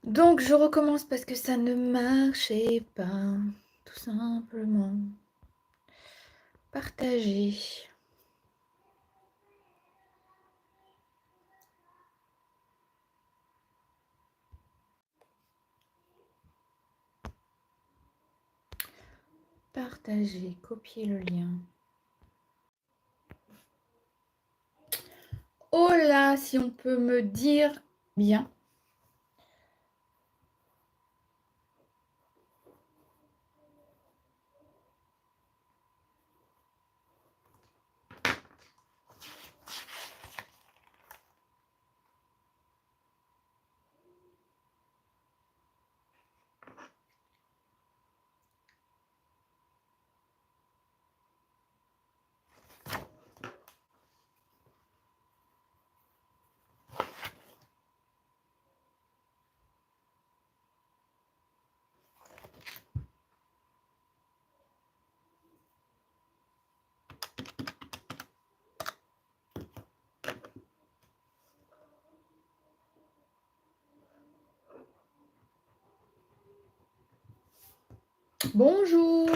Donc je recommence parce que ça ne marchait pas, tout simplement. Partager. Partager, copier le lien. Oh là, si on peut me dire bien. Bonjour.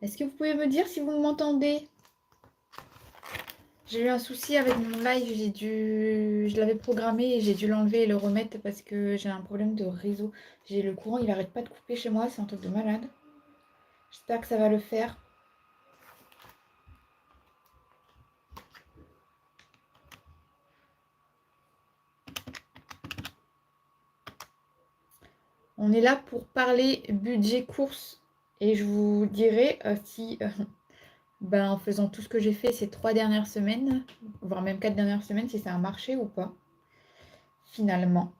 Est-ce que vous pouvez me dire si vous m'entendez? J'ai eu un souci avec mon live, je l'avais programmé et j'ai dû l'enlever et le remettre parce que j'ai un problème de réseau. J'ai le courant, il n'arrête pas de couper chez moi, c'est un truc de malade. J'espère que ça va le faire. On est là pour parler budget course et je vous dirai si en faisant tout ce que j'ai fait ces 3 dernières semaines, voire même 4 dernières semaines, si ça a marché ou pas, finalement.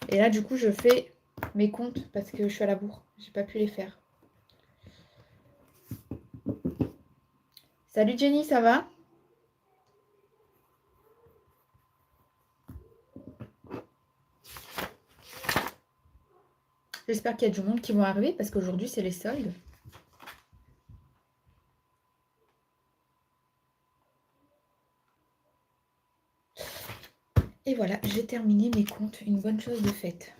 Et là, du coup, je fais mes comptes parce que je suis à la bourre. J'ai pas pu les faire. Salut Jenny, ça va? J'espère qu'il y a du monde qui vont arriver parce qu'aujourd'hui, c'est les soldes. Et voilà, j'ai terminé mes comptes. Une bonne chose de faite.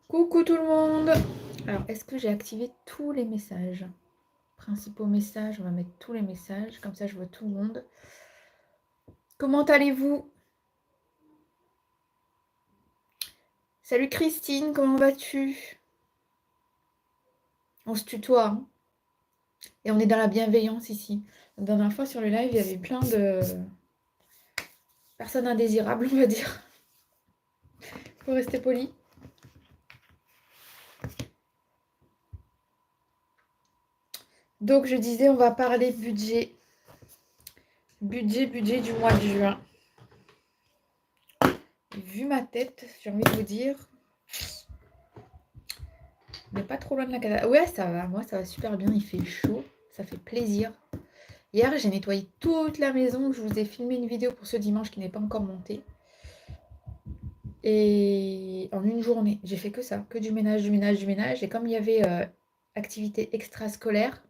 Coucou tout le monde! Alors, est-ce que j'ai activé tous les messages? Principaux messages, on va mettre tous les messages. Comme ça, je vois tout le monde. Comment allez-vous? Salut Christine, comment vas-tu? On se tutoie, hein. Et on est dans la bienveillance ici. La dernière fois sur le live, il y avait plein de personnes indésirables, on va dire. Faut rester poli. Donc je disais, on va parler budget. Budget du mois de juin. Vu ma tête, j'ai envie de vous dire, on n'est pas trop loin de la catastrophe. Ouais, ça va, moi ça va super bien, il fait chaud, ça fait plaisir. Hier, j'ai nettoyé toute la maison, je vous ai filmé une vidéo pour ce dimanche qui n'est pas encore montée. Et en une journée, j'ai fait que ça, que du ménage, du ménage, du ménage. Et comme il y avait activité extrascolaire,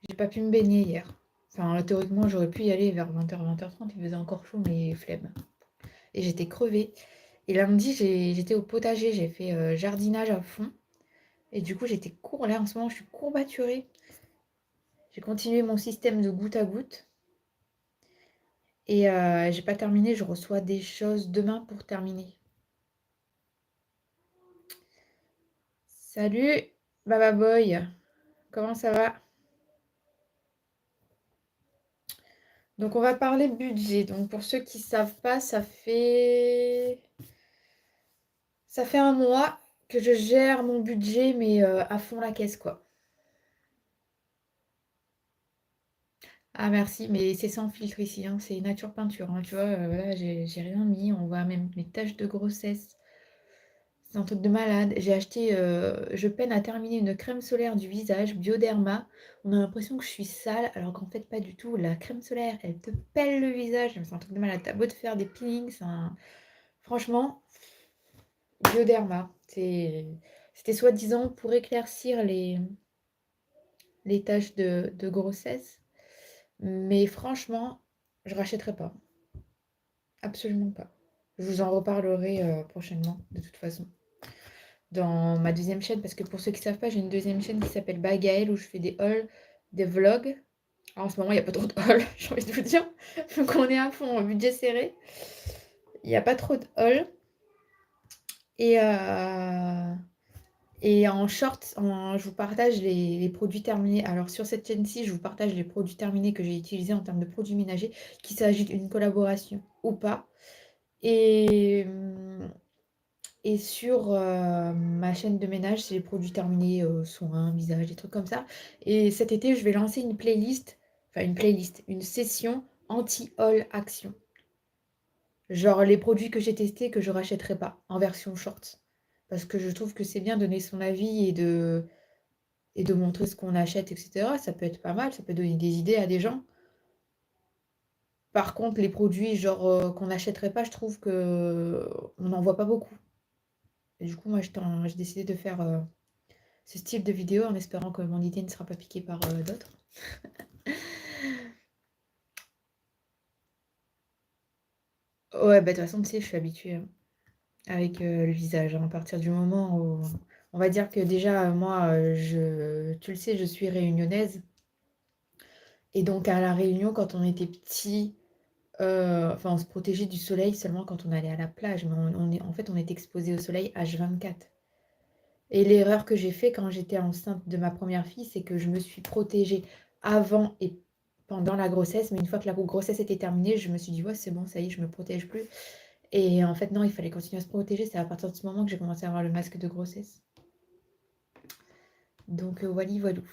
j'ai pas pu me baigner hier. Enfin, théoriquement, j'aurais pu y aller vers 20h, 20h30, il faisait encore chaud, mais flemme. Et j'étais crevée. Et lundi, j'étais au potager, j'ai fait jardinage à fond. Et du coup, j'étais là en ce moment, je suis courbaturée. J'ai continué mon système de goutte à goutte. Et j'ai pas terminé, je reçois des choses demain pour terminer. Salut, Baba Boy, comment ça va? Donc on va parler budget. Donc pour ceux qui ne savent pas, ça fait un mois que je gère mon budget, mais à fond la caisse, quoi. Ah merci, mais c'est sans filtre ici, hein, c'est nature peinture, hein, tu vois, là j'ai rien mis, on voit même mes taches de grossesse. C'est un truc de malade. J'ai acheté, je peine à terminer une crème solaire du visage, Bioderma. On a l'impression que je suis sale, alors qu'en fait, pas du tout. La crème solaire, elle te pèle le visage. C'est un truc de malade. T'as beau te faire des peelings, franchement, Bioderma. C'était soi-disant pour éclaircir les taches de grossesse. Mais franchement, je rachèterai pas. Absolument pas. Je vous en reparlerai prochainement, de toute façon. Dans ma deuxième chaîne, parce que pour ceux qui ne savent pas, j'ai une deuxième chaîne qui s'appelle Bagaël où je fais des hauls, des vlogs. Alors, en ce moment, il n'y a pas trop de hauls, j'ai envie de vous dire. Donc on est à fond en budget serré. Il n'y a pas trop de hauls. Et en short, je vous partage les produits terminés. Alors sur cette chaîne-ci, je vous partage les produits terminés que j'ai utilisés en termes de produits ménagers, qu'il s'agit d'une collaboration ou pas. Et sur ma chaîne de ménage, c'est les produits terminés, soins, visage, des trucs comme ça. Et cet été, je vais lancer une playlist, enfin une session anti-haul action. Genre les produits que j'ai testés que je rachèterai pas en version short. Parce que je trouve que c'est bien de donner son avis et de montrer ce qu'on achète, etc. Ça peut être pas mal, ça peut donner des idées à des gens. Par contre, les produits genre qu'on n'achèterait pas, je trouve que on n'en voit pas beaucoup. Et du coup, moi, j'ai décidé de faire ce style de vidéo en espérant que mon idée ne sera pas piquée par d'autres. Ouais, bah de toute façon, tu sais, je suis habituée avec le visage. À partir du moment où... On va dire que déjà, moi, tu le sais, je suis réunionnaise. Et donc, à La Réunion, quand on était petit, enfin, on se protégeait du soleil seulement quand on allait à la plage. Mais en fait, on est exposé au soleil H24. Et l'erreur que j'ai fait quand j'étais enceinte de ma première fille, c'est que je me suis protégée avant et pendant la grossesse. Mais une fois que la grossesse était terminée, je me suis dit, ouais, c'est bon, ça y est, je me protège plus. Et en fait, non, il fallait continuer à se protéger. C'est à partir de ce moment que j'ai commencé à avoir le masque de grossesse. Donc, voilà, voilou.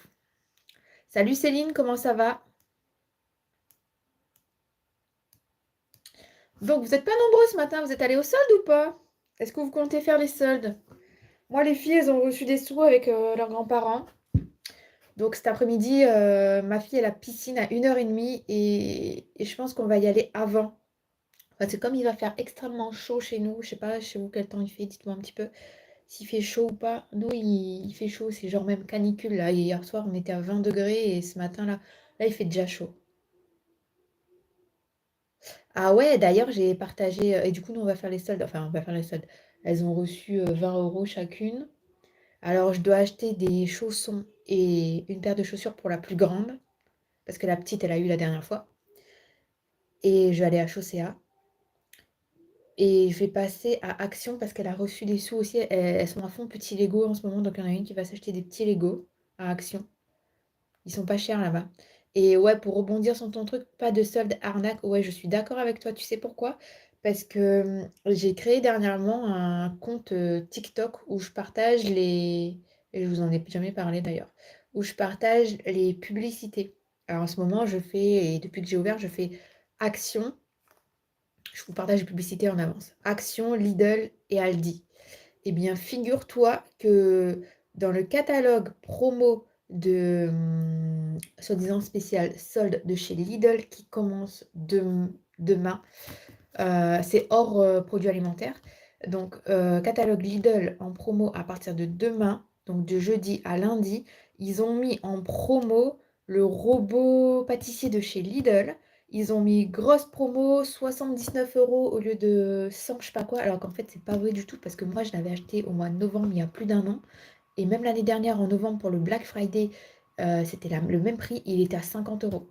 Salut Céline, comment ça va? Donc, vous n'êtes pas nombreux ce matin, vous êtes allés au solde ou pas? Est-ce que vous comptez faire les soldes? Moi, les filles, elles ont reçu des sous avec leurs grands-parents. Donc cet après-midi, ma fille, elle a piscine à 1h30 et je pense qu'on va y aller avant. Parce que comme il va faire extrêmement chaud chez nous, je sais pas chez vous quel temps il fait, dites-moi un petit peu s'il fait chaud ou pas. Nous, il fait chaud, c'est genre même canicule là. Et hier soir, on était à 20 degrés et ce matin là, il fait déjà chaud. Ah ouais, d'ailleurs, j'ai partagé, et du coup, nous, on va faire les soldes. Enfin, on va faire les soldes. Elles ont reçu 20 € chacune. Alors, je dois acheter des chaussons et une paire de chaussures pour la plus grande. Parce que la petite, elle a eu la dernière fois. Et je vais aller à Chaussea. Et je vais passer à Action parce qu'elle a reçu des sous aussi. Elles sont à fond petits Lego en ce moment. Donc il y en a une qui va s'acheter des petits Lego à Action. Ils sont pas chers là-bas. Et ouais, pour rebondir sur ton truc, pas de solde arnaque. Ouais, je suis d'accord avec toi. Tu sais pourquoi? Parce que j'ai créé dernièrement un compte TikTok où je partage les... Et je vous en ai jamais parlé d'ailleurs. Où je partage les publicités. Alors en ce moment, je fais, et depuis que j'ai ouvert, je fais Action. Je vous partage les publicités en avance. Action, Lidl et Aldi. Eh bien, figure-toi que dans le catalogue promo de soi-disant spécial solde de chez Lidl qui commence demain, c'est hors produits alimentaires. Donc, catalogue Lidl en promo à partir de demain, donc de jeudi à lundi, ils ont mis en promo le robot pâtissier de chez Lidl. Ils ont mis grosse promo, 79 € au lieu de 100, je sais pas quoi. Alors qu'en fait, c'est pas vrai du tout parce que moi, je l'avais acheté au mois de novembre, il y a plus d'un an. Et même l'année dernière, en novembre, pour le Black Friday, c'était le même prix, il était à 50 €.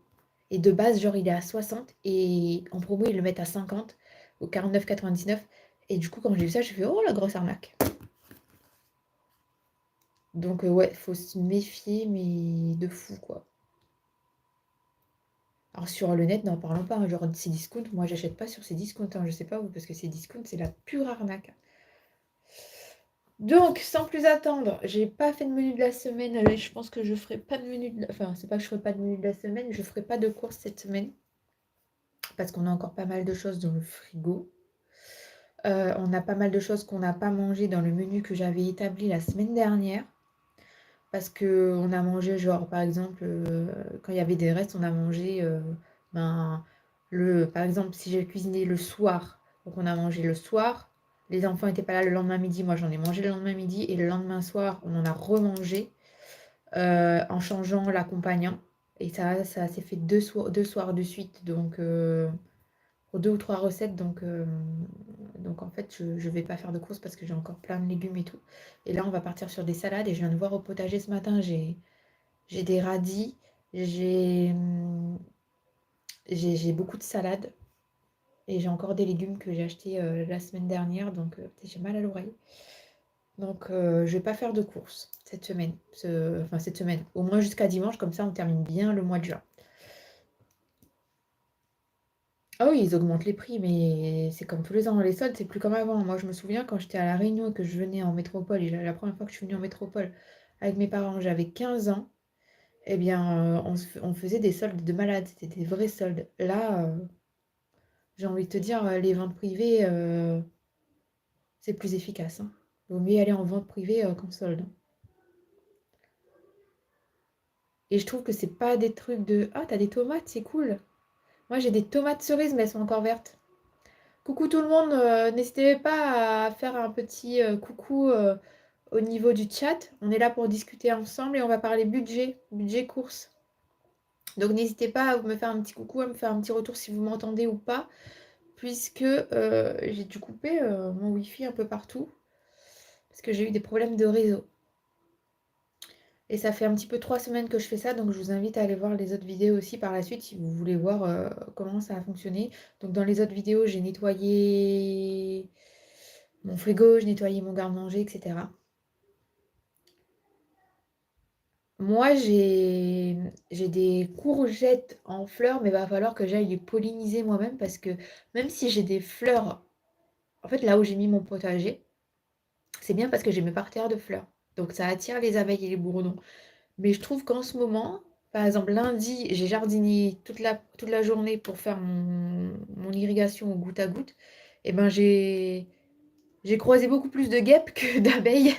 Et de base, genre, il est à 60 et en promo, ils le mettent à 50 ou 49,99. Et du coup, quand j'ai vu ça, j'ai fait, oh, la grosse arnaque. Donc, ouais, faut se méfier, mais de fou, quoi. Alors, sur le net, n'en parlons pas, hein, genre, Cdiscount, moi, j'achète pas sur Cdiscount, hein, je sais pas vous, parce que Cdiscount, c'est la pure arnaque. Donc, sans plus attendre, j'ai pas fait de menu de la semaine. Je pense que je ferai pas de menu Enfin, c'est pas que je ferai pas de menu de la semaine, je ferai pas de courses cette semaine. Parce qu'on a encore pas mal de choses dans le frigo. On a pas mal de choses qu'on n'a pas mangé dans le menu que j'avais établi la semaine dernière. Parce qu'on a mangé, genre, par exemple, quand il y avait des restes, on a mangé, ben, par exemple, si j'ai cuisiné le soir, donc on a mangé le soir, les enfants n'étaient pas là le lendemain midi, moi j'en ai mangé le lendemain midi, et le lendemain soir, on en a remangé en changeant l'accompagnant. Et ça s'est fait deux soirs de suite, donc pour 2 ou 3 recettes, donc en fait, je vais pas faire de courses parce que j'ai encore plein de légumes et tout. Et là, on va partir sur des salades, et je viens de voir au potager ce matin, j'ai des radis, j'ai j'ai beaucoup de salades et j'ai encore des légumes que j'ai achetés la semaine dernière, donc j'ai mal à l'oreille. Donc je vais pas faire de courses cette semaine, enfin cette semaine, au moins jusqu'à dimanche, comme ça on termine bien le mois de juin. Ah oui, ils augmentent les prix, mais c'est comme tous les ans, les soldes, c'est plus comme avant. Moi, je me souviens quand j'étais à La Réunion, que je venais en métropole, et la première fois que je suis venue en métropole avec mes parents, j'avais 15 ans. Eh bien, on faisait des soldes de malades, c'était des vrais soldes. Là, j'ai envie de te dire, les ventes privées, c'est plus efficace, hein. Vaut mieux aller en vente privée qu'en solde, hein. Et je trouve que c'est pas des trucs de «Ah, t'as des tomates, c'est cool». Moi, j'ai des tomates cerises, mais elles sont encore vertes. Coucou tout le monde, n'hésitez pas à faire un petit coucou au niveau du chat. On est là pour discuter ensemble et on va parler budget course. Donc n'hésitez pas à me faire un petit coucou, à me faire un petit retour si vous m'entendez ou pas, puisque j'ai dû couper mon wifi un peu partout, parce que j'ai eu des problèmes de réseau. Et ça fait un petit peu 3 semaines que je fais ça, donc je vous invite à aller voir les autres vidéos aussi par la suite si vous voulez voir comment ça a fonctionné. Donc dans les autres vidéos, j'ai nettoyé mon frigo, j'ai nettoyé mon garde-manger, etc. Moi, j'ai des courgettes en fleurs, mais il va falloir que j'aille les polliniser moi-même parce que même si j'ai des fleurs, en fait, là où j'ai mis mon potager, c'est bien parce que j'ai mes parterres de fleurs. Donc ça attire les abeilles et les bourdons. Mais je trouve qu'en ce moment, par exemple lundi, j'ai jardiné toute la journée pour faire mon irrigation au goutte à goutte. Et ben j'ai croisé beaucoup plus de guêpes que d'abeilles.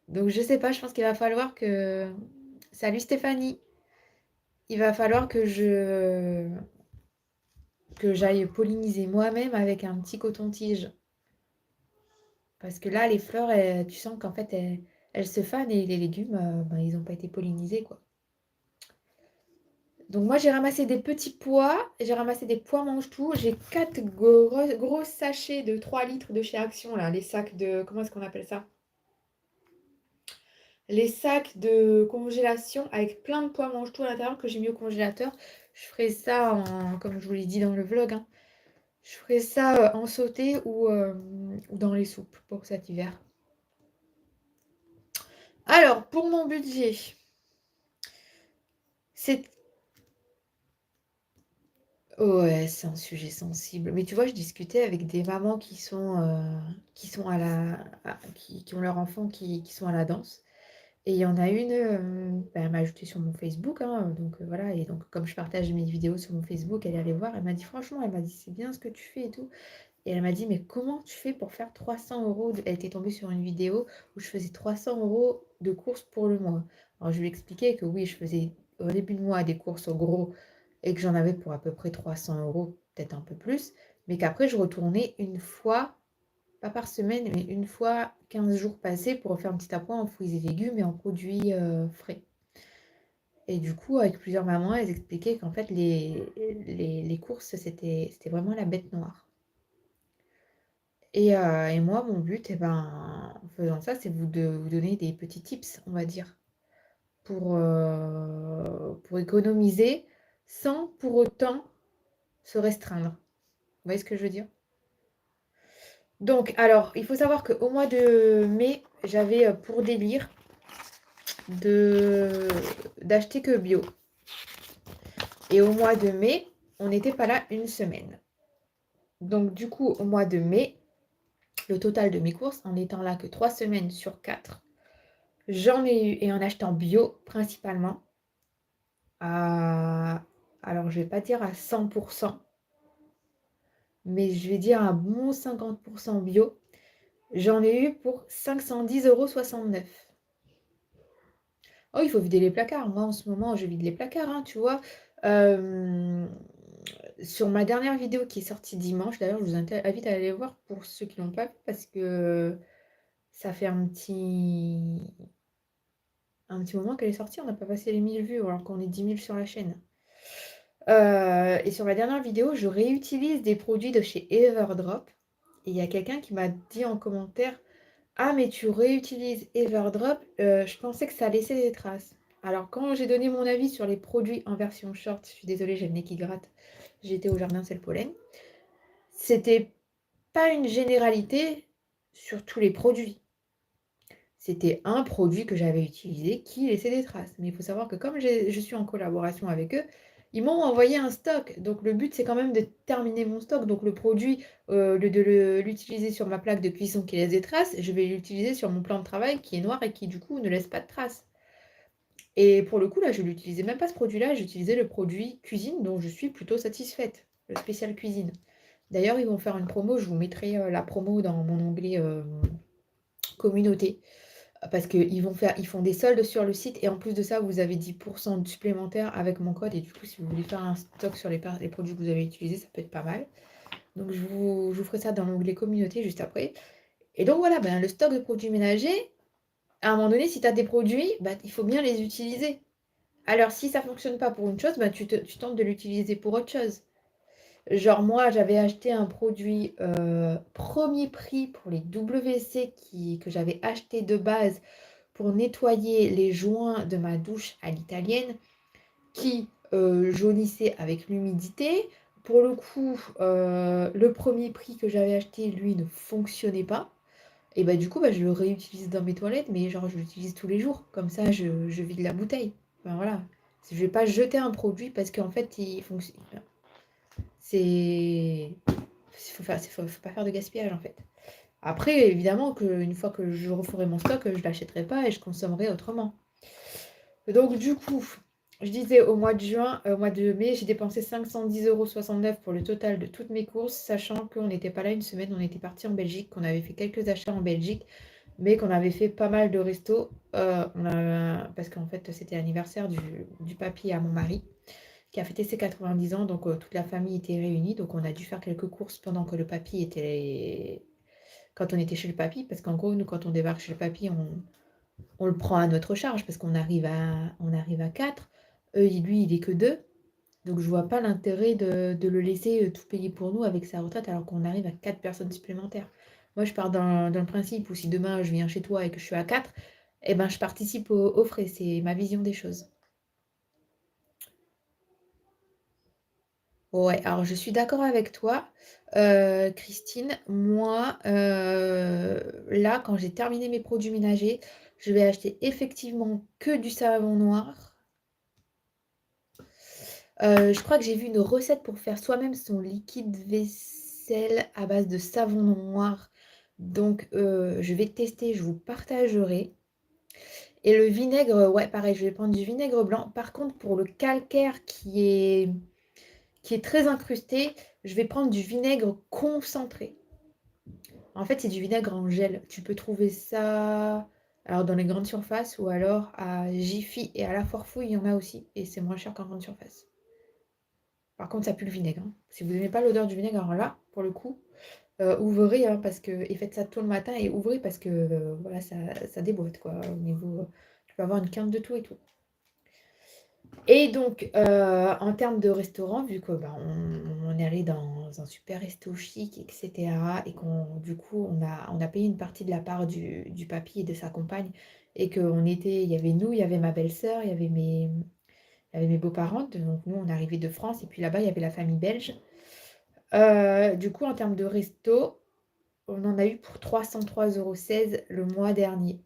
Donc je sais pas, je pense qu'il va falloir que... Salut Stéphanie! Il va falloir que j'aille polliniser moi-même avec un petit coton-tige. Parce que là, les fleurs, tu sens qu'en fait, elles se fanent et les légumes, ben, ils n'ont pas été pollinisés, quoi. Donc moi, j'ai ramassé des petits pois, j'ai ramassé des pois mange-tout. J'ai 4 gros sachets de 3 litres de chez Action, là, les sacs de... Comment est-ce qu'on appelle ça? Les sacs de congélation avec plein de pois mange-tout à l'intérieur que j'ai mis au congélateur. Je ferai ça, comme je vous l'ai dit dans le vlog, hein. Je ferai ça en sauté ou dans les soupes pour cet hiver. Alors, pour mon budget, c'est... Ouais, c'est un sujet sensible. Mais tu vois, je discutais avec des mamans qui sont qui ont leurs enfants qui sont à la danse. Et il y en a une, ben, elle m'a ajouté sur mon Facebook, hein, donc voilà. Et donc, comme je partage mes vidéos sur mon Facebook, elle est allée voir. Elle m'a dit, franchement, elle m'a dit, c'est bien ce que tu fais et tout. Et elle m'a dit, mais comment tu fais pour faire 300 euros Elle était tombée sur une vidéo où je faisais 300 euros de courses pour le mois. Alors, je lui ai expliqué que oui, je faisais au début de mois des courses au gros et que j'en avais pour à peu près 300 euros, peut-être un peu plus, mais qu'après, je retournais une fois, pas par semaine, mais une fois 15 jours passés pour faire un petit appoint en fruits et légumes et en produits frais. Et du coup, avec plusieurs mamans, elles expliquaient qu'en fait, les courses, c'était vraiment la bête noire. Et moi, mon but, eh ben, en faisant ça, c'est de vous donner des petits tips, on va dire, pour économiser sans pour autant se restreindre. Vous voyez ce que je veux dire? Donc, alors, il faut savoir qu'au mois de mai, j'avais pour délire d'acheter que bio. Et au mois de mai, on n'était pas là une semaine. Donc, du coup, au mois de mai, le total de mes courses, en étant là que 3 semaines sur 4, j'en ai eu, et en achetant bio principalement, alors je vais pas dire à 100%, mais je vais dire un bon 50% bio. J'en ai eu pour 510,69 €. Oh, il faut vider les placards. Moi, en ce moment, je vide les placards, hein, tu vois. Euh, Sur ma dernière vidéo qui est sortie dimanche, d'ailleurs, je vous invite à aller voir pour ceux qui l'ont pas vu, parce que ça fait un petit moment qu'elle est sortie. On n'a pas passé les 1000 vues, alors qu'on est 10 000 sur la chaîne. Et sur ma dernière vidéo, je réutilise des produits de chez Everdrop. Et il y a quelqu'un qui m'a dit en commentaire: ah, mais tu réutilises Everdrop, je pensais que ça laissait des traces. Alors, quand j'ai donné mon avis sur les produits en version short, je suis désolée, j'ai le nez qui gratte, j'étais au jardin, c'est le pollen. C'était pas une généralité sur tous les produits. C'était un produit que j'avais utilisé qui laissait des traces. Mais il faut savoir que comme je suis en collaboration avec eux, ils m'ont envoyé un stock. Donc le but, c'est quand même de terminer mon stock. Donc le produit, au lieu de l'utiliser sur ma plaque de cuisson qui laisse des traces, je vais l'utiliser sur mon plan de travail qui est noir et qui du coup ne laisse pas de traces. Et pour le coup, là, je n'utilisais même pas ce produit-là, j'utilisais le produit cuisine dont je suis plutôt satisfaite, le spécial cuisine. D'ailleurs, ils vont faire une promo, je vous mettrai la promo dans mon onglet communauté. Parce ils font des soldes sur le site et en plus de ça, vous avez 10% de supplémentaire avec mon code. Et du coup, si vous voulez faire un stock sur les produits que vous avez utilisés, ça peut être pas mal. Donc, je vous ferai ça dans l'onglet communauté juste après. Et donc, voilà, ben, le stock de produits ménagers, à un moment donné, si tu as des produits, ben, il faut bien les utiliser. Alors, si ça ne fonctionne pas pour une chose, ben, tu tentes de l'utiliser pour autre chose. Genre, moi, j'avais acheté un produit premier prix pour les WC que j'avais acheté de base pour nettoyer les joints de ma douche à l'italienne qui jaunissait avec l'humidité. Pour le coup, le premier prix que j'avais acheté, lui, ne fonctionnait pas. Et bah du coup, bah, je le réutilise dans mes toilettes, mais genre je l'utilise tous les jours. Comme ça, je vide la bouteille. Enfin, voilà. Je vais pas jeter un produit parce qu'en fait, il fonctionne. C'est... faut pas faire de gaspillage, en fait. Après, évidemment, une fois que je referai mon stock, je ne l'achèterai pas et je consommerai autrement. Donc, du coup, je disais au mois de juin, au mois de mai, j'ai dépensé 510,69 € pour le total de toutes mes courses, sachant qu'on n'était pas là une semaine, on était parti en Belgique, qu'on avait fait quelques achats en Belgique, mais qu'on avait fait pas mal de restos, parce qu'en fait, c'était l'anniversaire du papy à mon mari, qui a fêté ses 90 ans, donc toute la famille était réunie, donc on a dû faire quelques courses pendant que le papy était... Quand on était chez le papy, parce qu'en gros, nous, quand on débarque chez le papy, on le prend à notre charge parce qu'on arrive à 4. Lui, il est que 2. Donc, je vois pas l'intérêt de le laisser tout payer pour nous avec sa retraite alors qu'on arrive à 4 personnes supplémentaires. Moi, je pars dans le principe où si demain je viens chez toi et que je suis à 4, eh ben, je participe aux frais. C'est ma vision des choses. Ouais, alors je suis d'accord avec toi, Christine. Moi, là, quand j'ai terminé mes produits ménagers, je vais acheter effectivement que du savon noir. Je crois que j'ai vu une recette pour faire soi-même son liquide vaisselle à base de savon noir. Donc, je vais tester, je vous partagerai. Et le vinaigre, ouais, pareil, je vais prendre du vinaigre blanc. Par contre, pour le calcaire qui est très incrusté, je vais prendre du vinaigre concentré. En fait, c'est du vinaigre en gel. Tu peux trouver ça alors dans les grandes surfaces ou alors à Jiffy et à La Forfouille, il y en a aussi. Et c'est moins cher qu'en grande surface. Par contre, ça pue le vinaigre, hein. Si vous n'aimez pas l'odeur du vinaigre, alors là, pour le coup, ouvrez, hein, et faites ça tôt le matin et ouvrez parce que voilà, ça déboîte quoi. Au niveau, tu peux avoir une quinte de tout et tout. Et donc, en termes de restaurant, vu que on est allé dans un super resto chic, etc., et du coup, on a payé une partie de la part du papy et de sa compagne, et il y avait nous, il y avait ma belle-sœur, il y avait mes beaux-parents, donc nous, on est arrivés de France, et puis là-bas, il y avait la famille belge. Du coup, en termes de resto, on en a eu pour 303,16 € le mois dernier,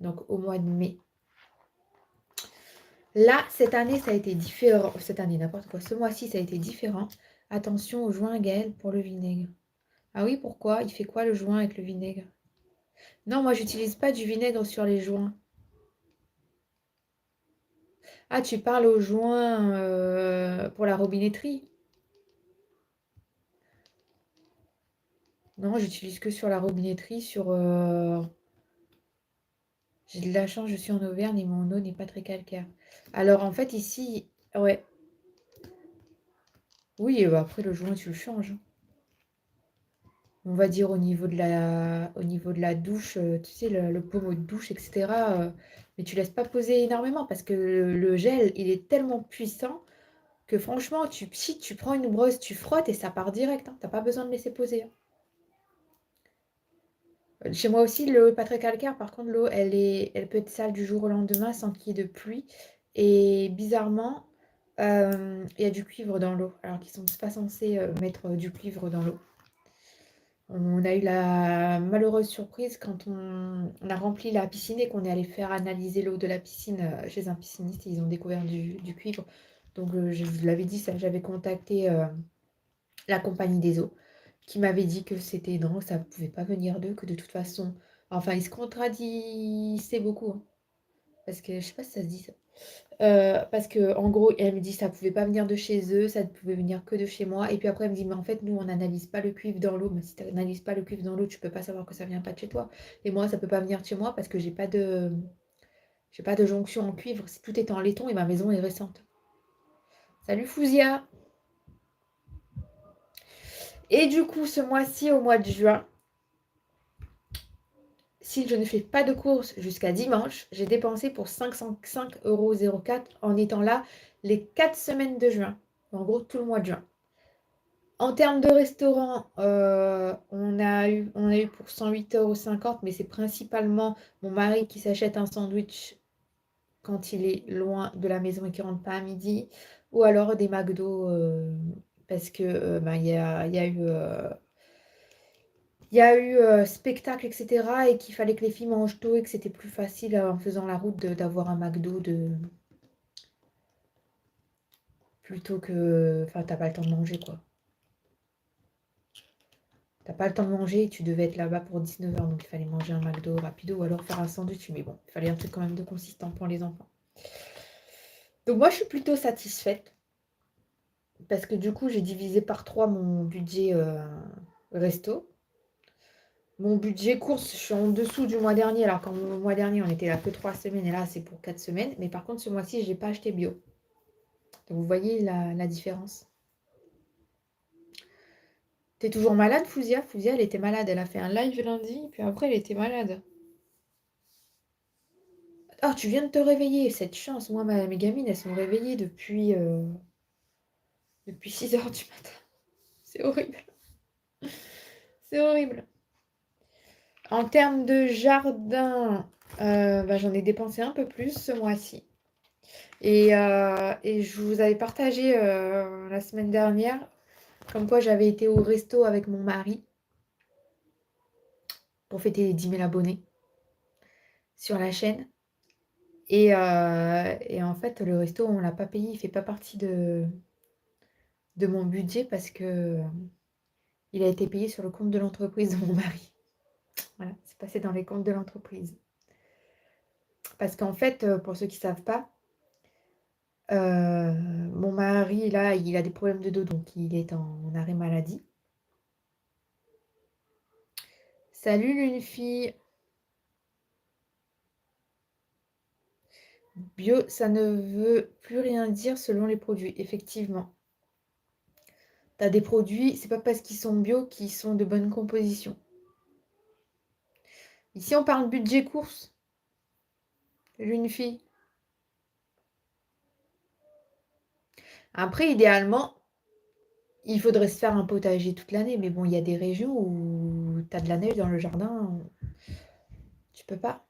donc au mois de mai. Là, cette année, ça a été différent. Cette année, n'importe quoi. Ce mois-ci, ça a été différent. Attention au joint, Gaël, pour le vinaigre. Ah oui, pourquoi? Il fait quoi le joint avec le vinaigre? Non, moi, j'utilise pas du vinaigre sur les joints. Ah, tu parles au joint pour la robinetterie? Non, j'utilise que sur la robinetterie, j'ai de la chance, je suis en Auvergne et mon eau n'est pas très calcaire. Alors en fait ici, ouais, oui, bah, après le joint tu le changes, hein. On va dire au niveau de la douche, tu sais, le pommeau de douche, etc. Mais tu laisses pas poser énormément parce que le gel, il est tellement puissant que franchement, si tu prends une brosse, tu frottes et ça part direct, hein. T'as pas besoin de laisser poser, hein. Chez moi aussi, l'eau n'est pas très calcaire. Par contre, l'eau, elle peut être sale du jour au lendemain sans qu'il y ait de pluie. Et bizarrement, il y a du cuivre dans l'eau, alors qu'ils ne sont pas censés mettre du cuivre dans l'eau. On a eu la malheureuse surprise quand on a rempli la piscine et qu'on est allé faire analyser l'eau de la piscine chez un pisciniste. Ils ont découvert du cuivre. Donc, je vous l'avais dit, ça, j'avais contacté la compagnie des eaux qui m'avait dit que c'était non, ça ne pouvait pas venir d'eux, que de toute façon, enfin, ils se contradissaient beaucoup, hein, parce que je sais pas si ça se dit ça. Parce que en gros, elle me dit ça pouvait pas venir de chez eux, ça ne pouvait venir que de chez moi. Et puis après, elle me dit, mais en fait, nous, on n'analyse pas le cuivre dans l'eau. Mais si tu n'analyses pas le cuivre dans l'eau, tu peux pas savoir que ça vient pas de chez toi. Et moi, ça peut pas venir de chez moi parce que j'ai pas de jonction en cuivre. Tout est en laiton et ma maison est récente. Salut Fouzia! Et du coup, ce mois-ci, au mois de juin, si je ne fais pas de courses jusqu'à dimanche, j'ai dépensé pour 505,04 € en étant là les 4 semaines de juin. En gros, tout le mois de juin. En termes de restaurant, on a eu pour 108,50 €, mais c'est principalement mon mari qui s'achète un sandwich quand il est loin de la maison et qu'il ne rentre pas à midi, ou alors des McDo, parce que ben, il y a eu spectacle, etc. Et qu'il fallait que les filles mangent tôt et que c'était plus facile en faisant la route d'avoir un McDo plutôt que. Enfin, t'as pas le temps de manger, quoi. T'as pas le temps de manger et tu devais être là-bas pour 19 h, donc il fallait manger un McDo rapido ou alors faire un sandwich. Mais bon, il fallait un truc quand même de consistant pour les enfants. Donc moi, je suis plutôt satisfaite parce que du coup, j'ai divisé par 3 mon budget resto. Mon budget course, je suis en dessous du mois dernier. Alors quand le mois dernier, on était là que 3 semaines et là, c'est pour 4 semaines. Mais par contre, ce mois-ci, je n'ai pas acheté bio. Donc vous voyez la différence. T'es toujours malade, Fouzia? Fouzia, elle était malade. Elle a fait un live lundi, puis après, elle était malade. Oh, tu viens de te réveiller, cette chance. Moi, mes gamines, elles sont réveillées depuis 6 h du matin. C'est horrible. C'est horrible. En termes de jardin, bah, j'en ai dépensé un peu plus ce mois-ci. Et je vous avais partagé la semaine dernière, comme quoi j'avais été au resto avec mon mari pour fêter les 10 000 abonnés sur la chaîne. Et en fait, le resto, on ne l'a pas payé. Il ne fait pas partie de mon budget parce que il a été payé sur le compte de l'entreprise de mon mari. Voilà, c'est passé dans les comptes de l'entreprise. Parce qu'en fait, pour ceux qui ne savent pas, mon mari, là, il a des problèmes de dos, donc il est en arrêt maladie. Salut, Lune fille. Bio, ça ne veut plus rien dire selon les produits, effectivement. Tu as des produits, c'est pas parce qu'ils sont bio qu'ils sont de bonne composition. Ici, on parle budget course. Lune fille. Après, idéalement, il faudrait se faire un potager toute l'année. Mais bon, il y a des régions où tu as de la neige dans le jardin. Tu peux pas.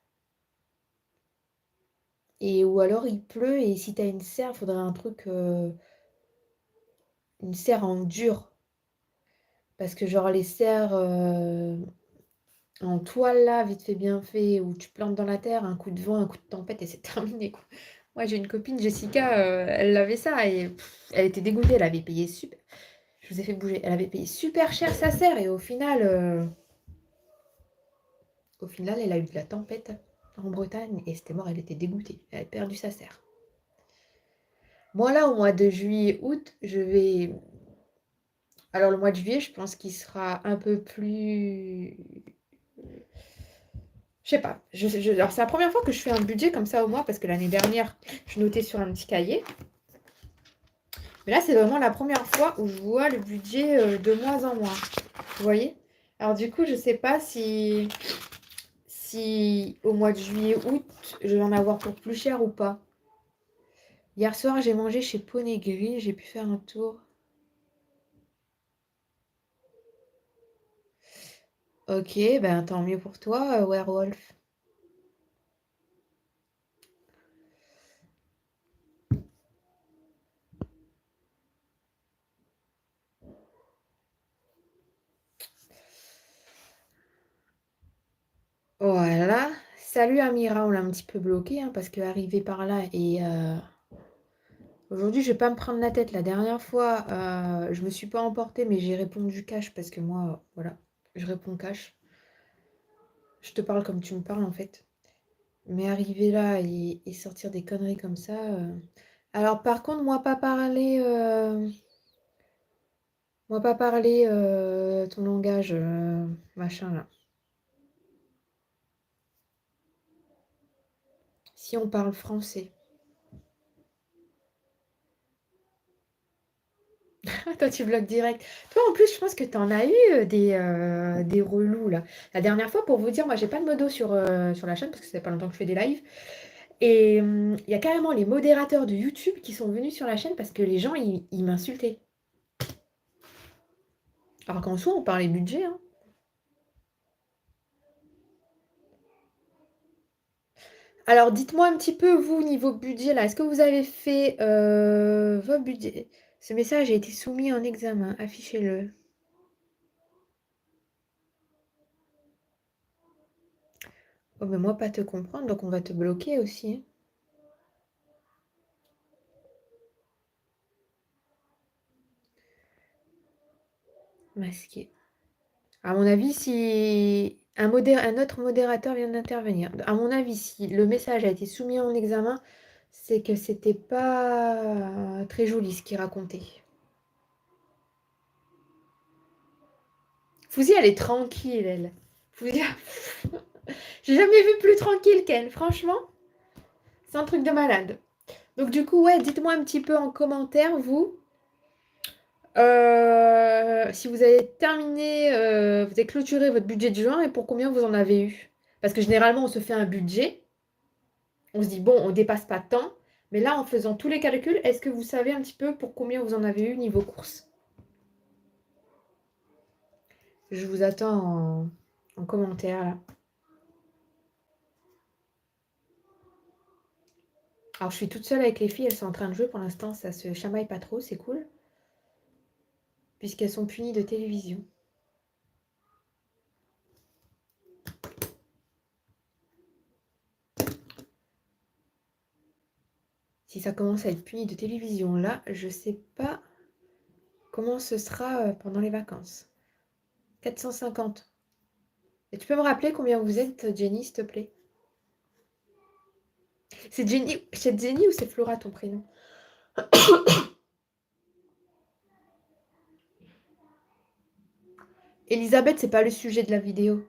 Et ou alors il pleut et si tu as une serre, il faudrait un truc, une serre en dur. Parce que genre les serres en toile là, vite fait bien fait, où tu plantes dans la terre, un coup de vent, un coup de tempête et c'est terminé, quoi. Moi j'ai une copine, Jessica, elle avait ça et elle était dégoûtée, elle avait payé super. Je vous ai fait bouger. Elle avait payé super cher sa serre et au final, elle a eu de la tempête en Bretagne et c'était mort, elle était dégoûtée. Elle a perdu sa serre. Moi là, au mois de juillet, août, je vais Alors, le mois de juillet, je pense qu'il sera un peu plus... Je sais pas. Alors, c'est la première fois que je fais un budget comme ça au mois, parce que l'année dernière, je notais sur un petit cahier. Mais là, c'est vraiment la première fois où je vois le budget de mois en mois. Vous voyez? Alors, du coup, je sais pas si au mois de juillet, août, je vais en avoir pour plus cher ou pas. Hier soir, j'ai mangé chez Poney Grill. J'ai pu faire un tour. Ok, ben tant mieux pour toi, Werewolf. Voilà. Salut Amira, on l'a un petit peu bloqué hein, parce qu'arrivé par là et aujourd'hui je vais pas me prendre la tête. La dernière fois, je me suis pas emportée mais j'ai répondu cash parce que moi, voilà, je réponds cash. Je te parle comme tu me parles en fait. Mais arriver là et sortir des conneries comme ça. Alors par contre, moi pas parler ton langage machin là. Si on parle français. Toi, tu bloques direct. Toi, en plus, je pense que tu en as eu des relous, là. La dernière fois, pour vous dire, moi, j'ai pas de modo sur la chaîne, parce que ça fait pas longtemps que je fais des lives. Et il y a carrément les modérateurs de YouTube qui sont venus sur la chaîne parce que les gens, ils m'insultaient. Alors qu'en soi, on parlait budget, hein. Alors, dites-moi un petit peu, vous, niveau budget, là, est-ce que vous avez fait votre budget? Ce message a été soumis en examen. Affichez-le. Oh, mais moi, pas te comprendre, donc on va te bloquer aussi, hein. Masqué. À mon avis, si un autre modérateur vient d'intervenir, à mon avis, si le message a été soumis en examen, c'est que c'était pas très joli ce qu'il racontait. Fouzi, elle est tranquille, elle. Fouzi, j'ai jamais vu plus tranquille qu'elle, franchement. C'est un truc de malade. Donc du coup, ouais, dites-moi un petit peu en commentaire, vous, si vous avez terminé, vous avez clôturé votre budget de juin et pour combien vous en avez eu. Parce que généralement, on se fait un budget. On se dit, bon, on dépasse pas tant. Mais là, en faisant tous les calculs, est-ce que vous savez un petit peu pour combien vous en avez eu niveau course? Je vous attends en commentaire là. Alors, je suis toute seule avec les filles, elles sont en train de jouer pour l'instant, ça se chamaille pas trop, c'est cool. Puisqu'elles sont punies de télévision. Si ça commence à être puni de télévision là, je sais pas comment ce sera pendant les vacances. 450. Et tu peux me rappeler combien vous êtes, Jenny, s'il te plaît? C'est Jenny ou c'est Flora ton prénom? Elisabeth, c'est pas le sujet de la vidéo.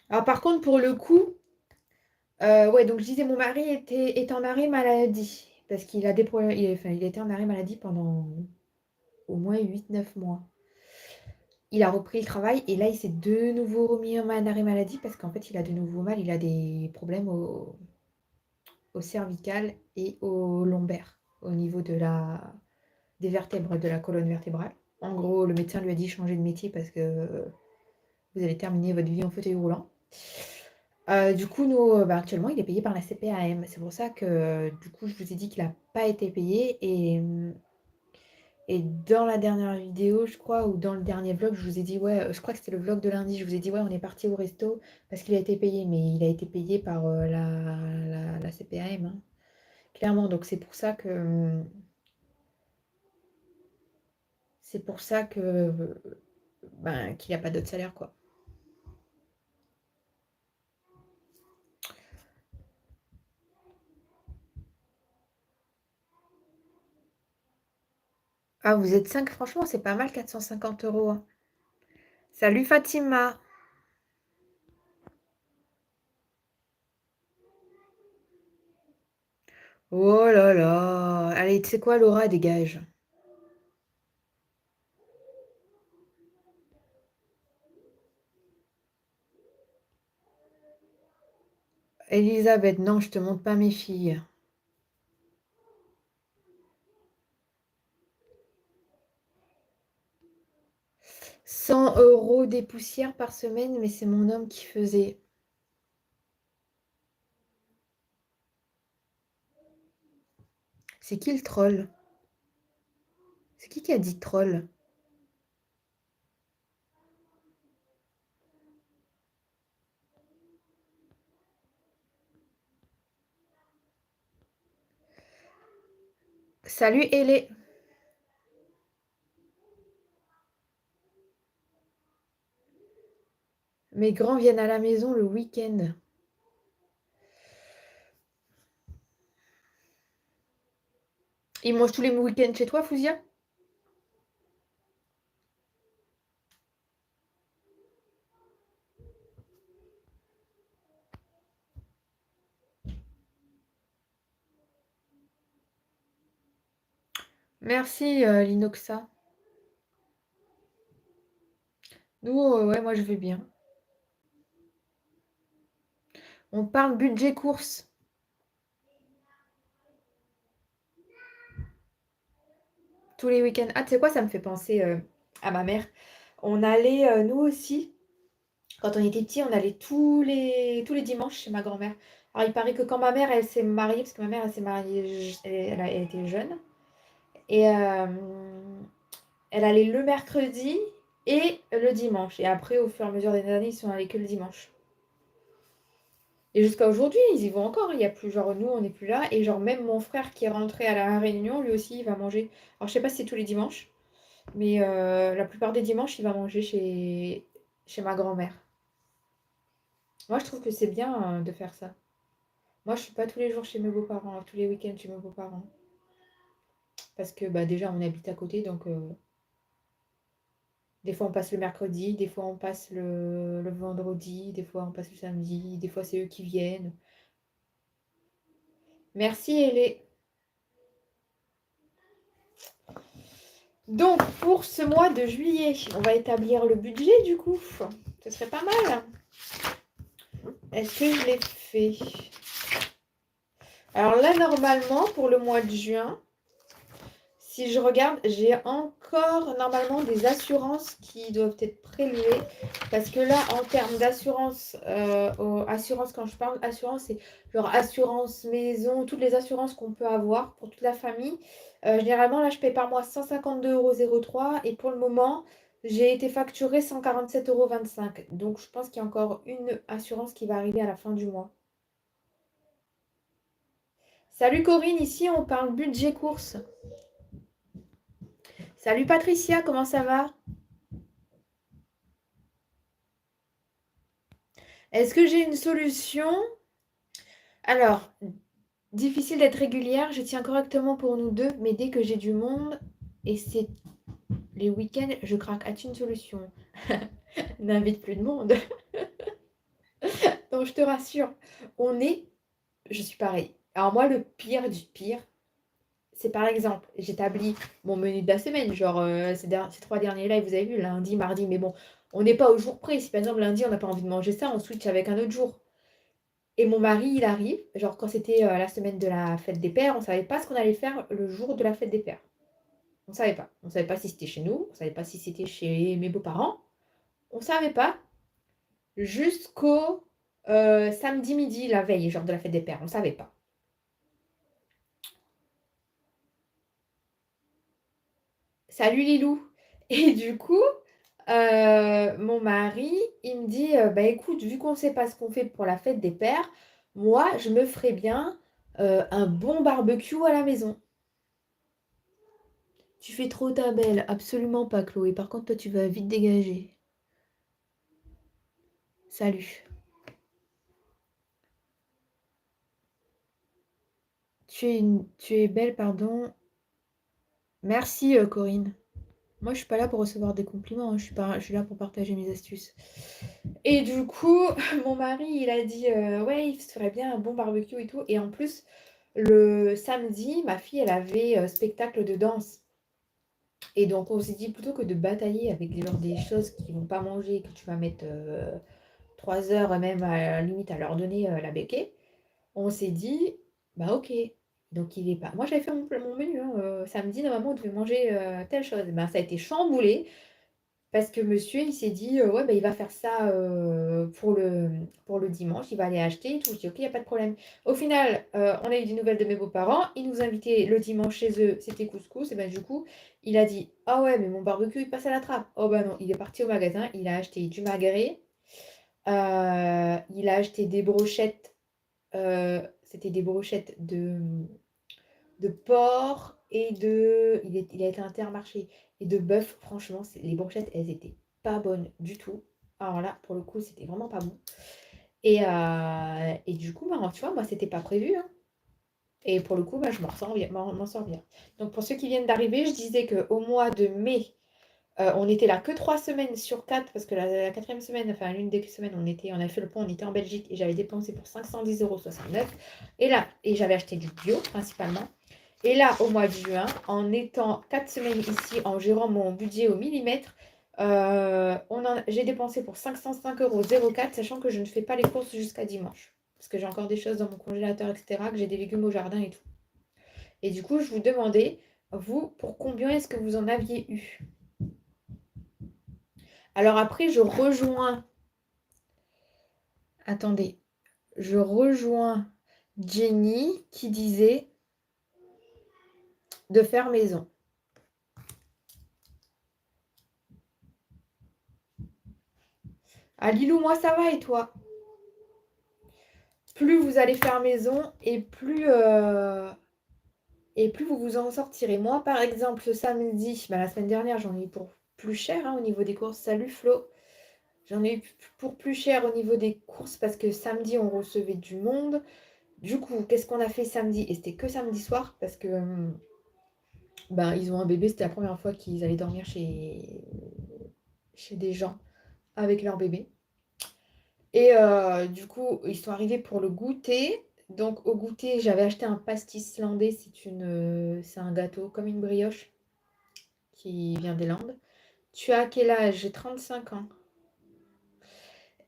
Alors par contre, pour le coup, ouais, donc je disais, mon mari est en arrêt maladie. Parce qu'il a des problèmes. Il était en arrêt maladie pendant au moins 8 9 mois. Il a repris le travail et là, il s'est de nouveau remis en arrêt maladie parce qu'en fait, il a de nouveau mal. Il a des problèmes au cervical et au lombaire, au niveau des vertèbres, de la colonne vertébrale. En gros, le médecin lui a dit changer de métier parce que vous allez terminer votre vie en fauteuil roulant. Du coup, nous, actuellement, il est payé par la CPAM. C'est pour ça que, du coup, je vous ai dit qu'il n'a pas été payé. Et dans la dernière vidéo, je crois, ou dans le dernier vlog, je vous ai dit, ouais, je crois que c'était le vlog de lundi, je vous ai dit, ouais, on est parti au resto parce qu'il a été payé, mais il a été payé par la CPAM, hein, clairement. Donc, C'est pour ça que ben, qu'il n'a pas d'autre salaire, quoi. Ah, vous êtes 5, franchement, c'est pas mal, 450 euros, hein. Salut Fatima. Oh là là. Allez, tu sais quoi, Laura, dégage. Elisabeth, non, je te montre pas mes filles. 100 € des poussières par semaine, mais c'est mon homme qui faisait. C'est qui le troll? C'est qui a dit troll? Salut Hélé. Mes grands viennent à la maison le week-end. Ils mangent tous les week-ends chez toi, Fouzia? Merci, Linoxa. Nous, ouais, moi je vais bien. On parle budget course. Tous les week-ends. Ah, tu sais quoi, ça me fait penser à ma mère. On allait, nous aussi, quand on était petits, on allait tous les dimanches chez ma grand-mère. Alors, il paraît que quand ma mère, elle s'est mariée, parce que ma mère, elle s'est mariée, elle était jeune, et elle allait le mercredi et le dimanche. Et après, au fur et à mesure des années, ils sont allés que le dimanche. Et jusqu'à aujourd'hui, ils y vont encore. Il y a plus, genre, nous, on n'est plus là. Et genre, même mon frère qui est rentré à la Réunion, lui aussi, il va manger. Alors, je sais pas si c'est tous les dimanches, mais la plupart des dimanches, il va manger chez ma grand-mère. Moi, je trouve que c'est bien de faire ça. Moi, je suis pas tous les jours chez mes beaux-parents, tous les week-ends chez mes beaux-parents. Parce que bah, déjà, on habite à côté, donc des fois on passe le mercredi, des fois on passe le vendredi, des fois on passe le samedi, des fois c'est eux qui viennent. Merci, Hélé. Donc, pour ce mois de juillet, on va établir le budget du coup. Ce serait pas mal. Est-ce que je l'ai fait? Alors là, normalement, pour le mois de juin, si je regarde, j'ai encore normalement des assurances qui doivent être prélevées. Parce que là, en termes d'assurance, assurance, quand je parle assurance, c'est genre assurance maison, toutes les assurances qu'on peut avoir pour toute la famille. Généralement, là, je paie par mois 152,03 € et pour le moment, j'ai été facturée 147,25 €. Donc, je pense qu'il y a encore une assurance qui va arriver à la fin du mois. Salut Corinne, ici on parle budget course. Salut Patricia, comment ça va? Est-ce que j'ai une solution? Alors, difficile d'être régulière, je tiens correctement pour nous deux, mais dès que j'ai du monde, et c'est les week-ends, je craque. As-tu une solution? N'invite plus de monde. Donc, je te rassure, je suis pareil. Alors moi, le pire du pire, c'est par exemple, j'établis mon menu de la semaine, genre ces 3 derniers lives, vous avez vu, lundi, mardi, mais bon, on n'est pas au jour près. Si par exemple lundi, on n'a pas envie de manger ça, on switch avec un autre jour. Et mon mari, il arrive, genre quand c'était la semaine de la fête des pères, on ne savait pas ce qu'on allait faire le jour de la fête des pères. On ne savait pas. On ne savait pas si c'était chez nous, on ne savait pas si c'était chez mes beaux-parents. On ne savait pas jusqu'au samedi midi, la veille, genre de la fête des pères. On ne savait pas. Salut Lilou. Et du coup, mon mari, il me dit, bah écoute, vu qu'on ne sait pas ce qu'on fait pour la fête des pères, moi, je me ferais bien un bon barbecue à la maison. Tu fais trop ta belle. Absolument pas, Chloé. Par contre, toi, tu vas vite dégager. Salut. Tu es belle, pardon. Merci, Corinne. Moi, je suis pas là pour recevoir des compliments, hein. Je suis là pour partager mes astuces. Et du coup, mon mari, il a dit ouais, il se ferait bien un bon barbecue et tout. Et en plus, le samedi, ma fille, elle avait spectacle de danse. Et donc, on s'est dit plutôt que de batailler avec genre, des choses qu'ils vont pas manger, que tu vas mettre 3 heures même à la limite à leur donner la béquée, on s'est dit bah ok. Donc, il est pas. Moi, j'avais fait mon menu, hein, samedi, normalement, on devait manger telle chose. Ben, ça a été chamboulé. Parce que monsieur, il s'est dit, ouais, bah, il va faire ça pour le dimanche, il va aller acheter et tout. Je dis, ok, il n'y a pas de problème. Au final, on a eu des nouvelles de mes beaux-parents. Ils nous invitaient le dimanche chez eux, c'était couscous. Et ben du coup, il a dit, ah ouais, mais mon barbecue, il passe à la trappe. Oh bah non, il est parti au magasin, il a acheté du magret, il a acheté des brochettes, c'était des brochettes de porc et il a été à Intermarché et de bœuf. Franchement, les brochettes, elles étaient pas bonnes du tout. Alors là, pour le coup, c'était vraiment pas bon. Et du coup, bah, tu vois, moi, c'était pas prévu, hein. Et pour le coup, bah, je m'en sors bien. Donc, pour ceux qui viennent d'arriver, je disais qu'au mois de mai, on était là que 3 semaines sur 4, parce que la quatrième semaine, enfin l'une des semaines, on a fait le pont, on était en Belgique et j'avais dépensé pour 510,69 €. Et j'avais acheté du bio principalement. Et là, au mois de juin, en étant 4 semaines ici, en gérant mon budget au millimètre, j'ai dépensé pour 505,04 €, sachant que je ne fais pas les courses jusqu'à dimanche. Parce que j'ai encore des choses dans mon congélateur, etc., que j'ai des légumes au jardin et tout. Et du coup, je vous demandais, vous, pour combien est-ce que vous en aviez eu? Alors après, je rejoins... Attendez, je rejoins Jenny qui disait de faire maison. Ah Lilou, moi ça va et toi? Plus vous allez faire maison et plus vous vous en sortirez. Moi, par exemple, ce samedi, bah, la semaine dernière, j'en ai eu pour plus cher, hein, au niveau des courses. Salut Flo. J'en ai eu pour plus cher au niveau des courses parce que samedi, on recevait du monde. Du coup, qu'est-ce qu'on a fait samedi? Et c'était que samedi soir parce que ben, ils ont un bébé. C'était la première fois qu'ils allaient dormir chez des gens avec leur bébé. Et du coup, ils sont arrivés pour le goûter. Donc, au goûter, j'avais acheté un pastis islandais. C'est un gâteau comme une brioche qui vient des Landes. Tu as quel âge? J'ai 35 ans.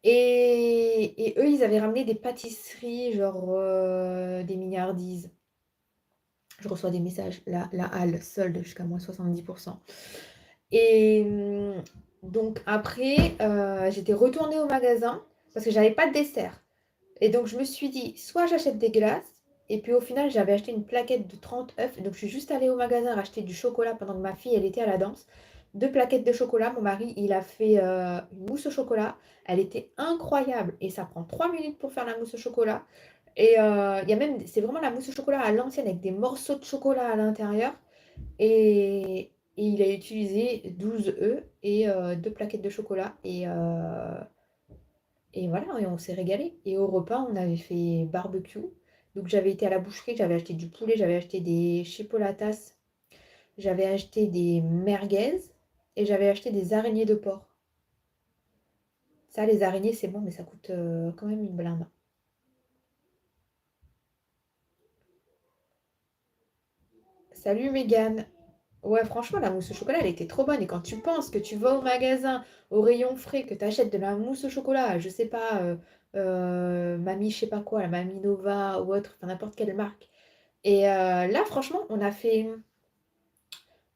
Et eux, ils avaient ramené des pâtisseries, genre des milliardises. Je reçois des messages. La halle, solde jusqu'à moins 70%. Et donc, après, j'étais retournée au magasin parce que j'avais pas de dessert. Et donc, je me suis dit, soit j'achète des glaces, et puis au final, j'avais acheté une plaquette de 30 œufs. Donc, je suis juste allée au magasin racheter du chocolat pendant que ma fille, elle était à la danse. 2 plaquettes de chocolat. Mon mari, il a fait une mousse au chocolat. Elle était incroyable. Et ça prend 3 minutes pour faire la mousse au chocolat. Et il y a même, c'est vraiment la mousse au chocolat à l'ancienne avec des morceaux de chocolat à l'intérieur. Et il a utilisé 12 œufs et 2 plaquettes de chocolat. Et voilà, et on s'est régalé. Et au repas, on avait fait barbecue. Donc j'avais été à la boucherie, j'avais acheté du poulet, j'avais acheté des chipolatas, j'avais acheté des merguez et j'avais acheté des araignées de porc. Ça, les araignées, c'est bon, mais ça coûte quand même une blinde. Salut Mégane. Ouais, franchement, la mousse au chocolat, elle était trop bonne. Et quand tu penses que tu vas au magasin, au rayon frais, que tu achètes de la mousse au chocolat, je sais pas, Mamie, je sais pas quoi, la Mamie Nova ou autre, enfin n'importe quelle marque. Et là, franchement, on a fait.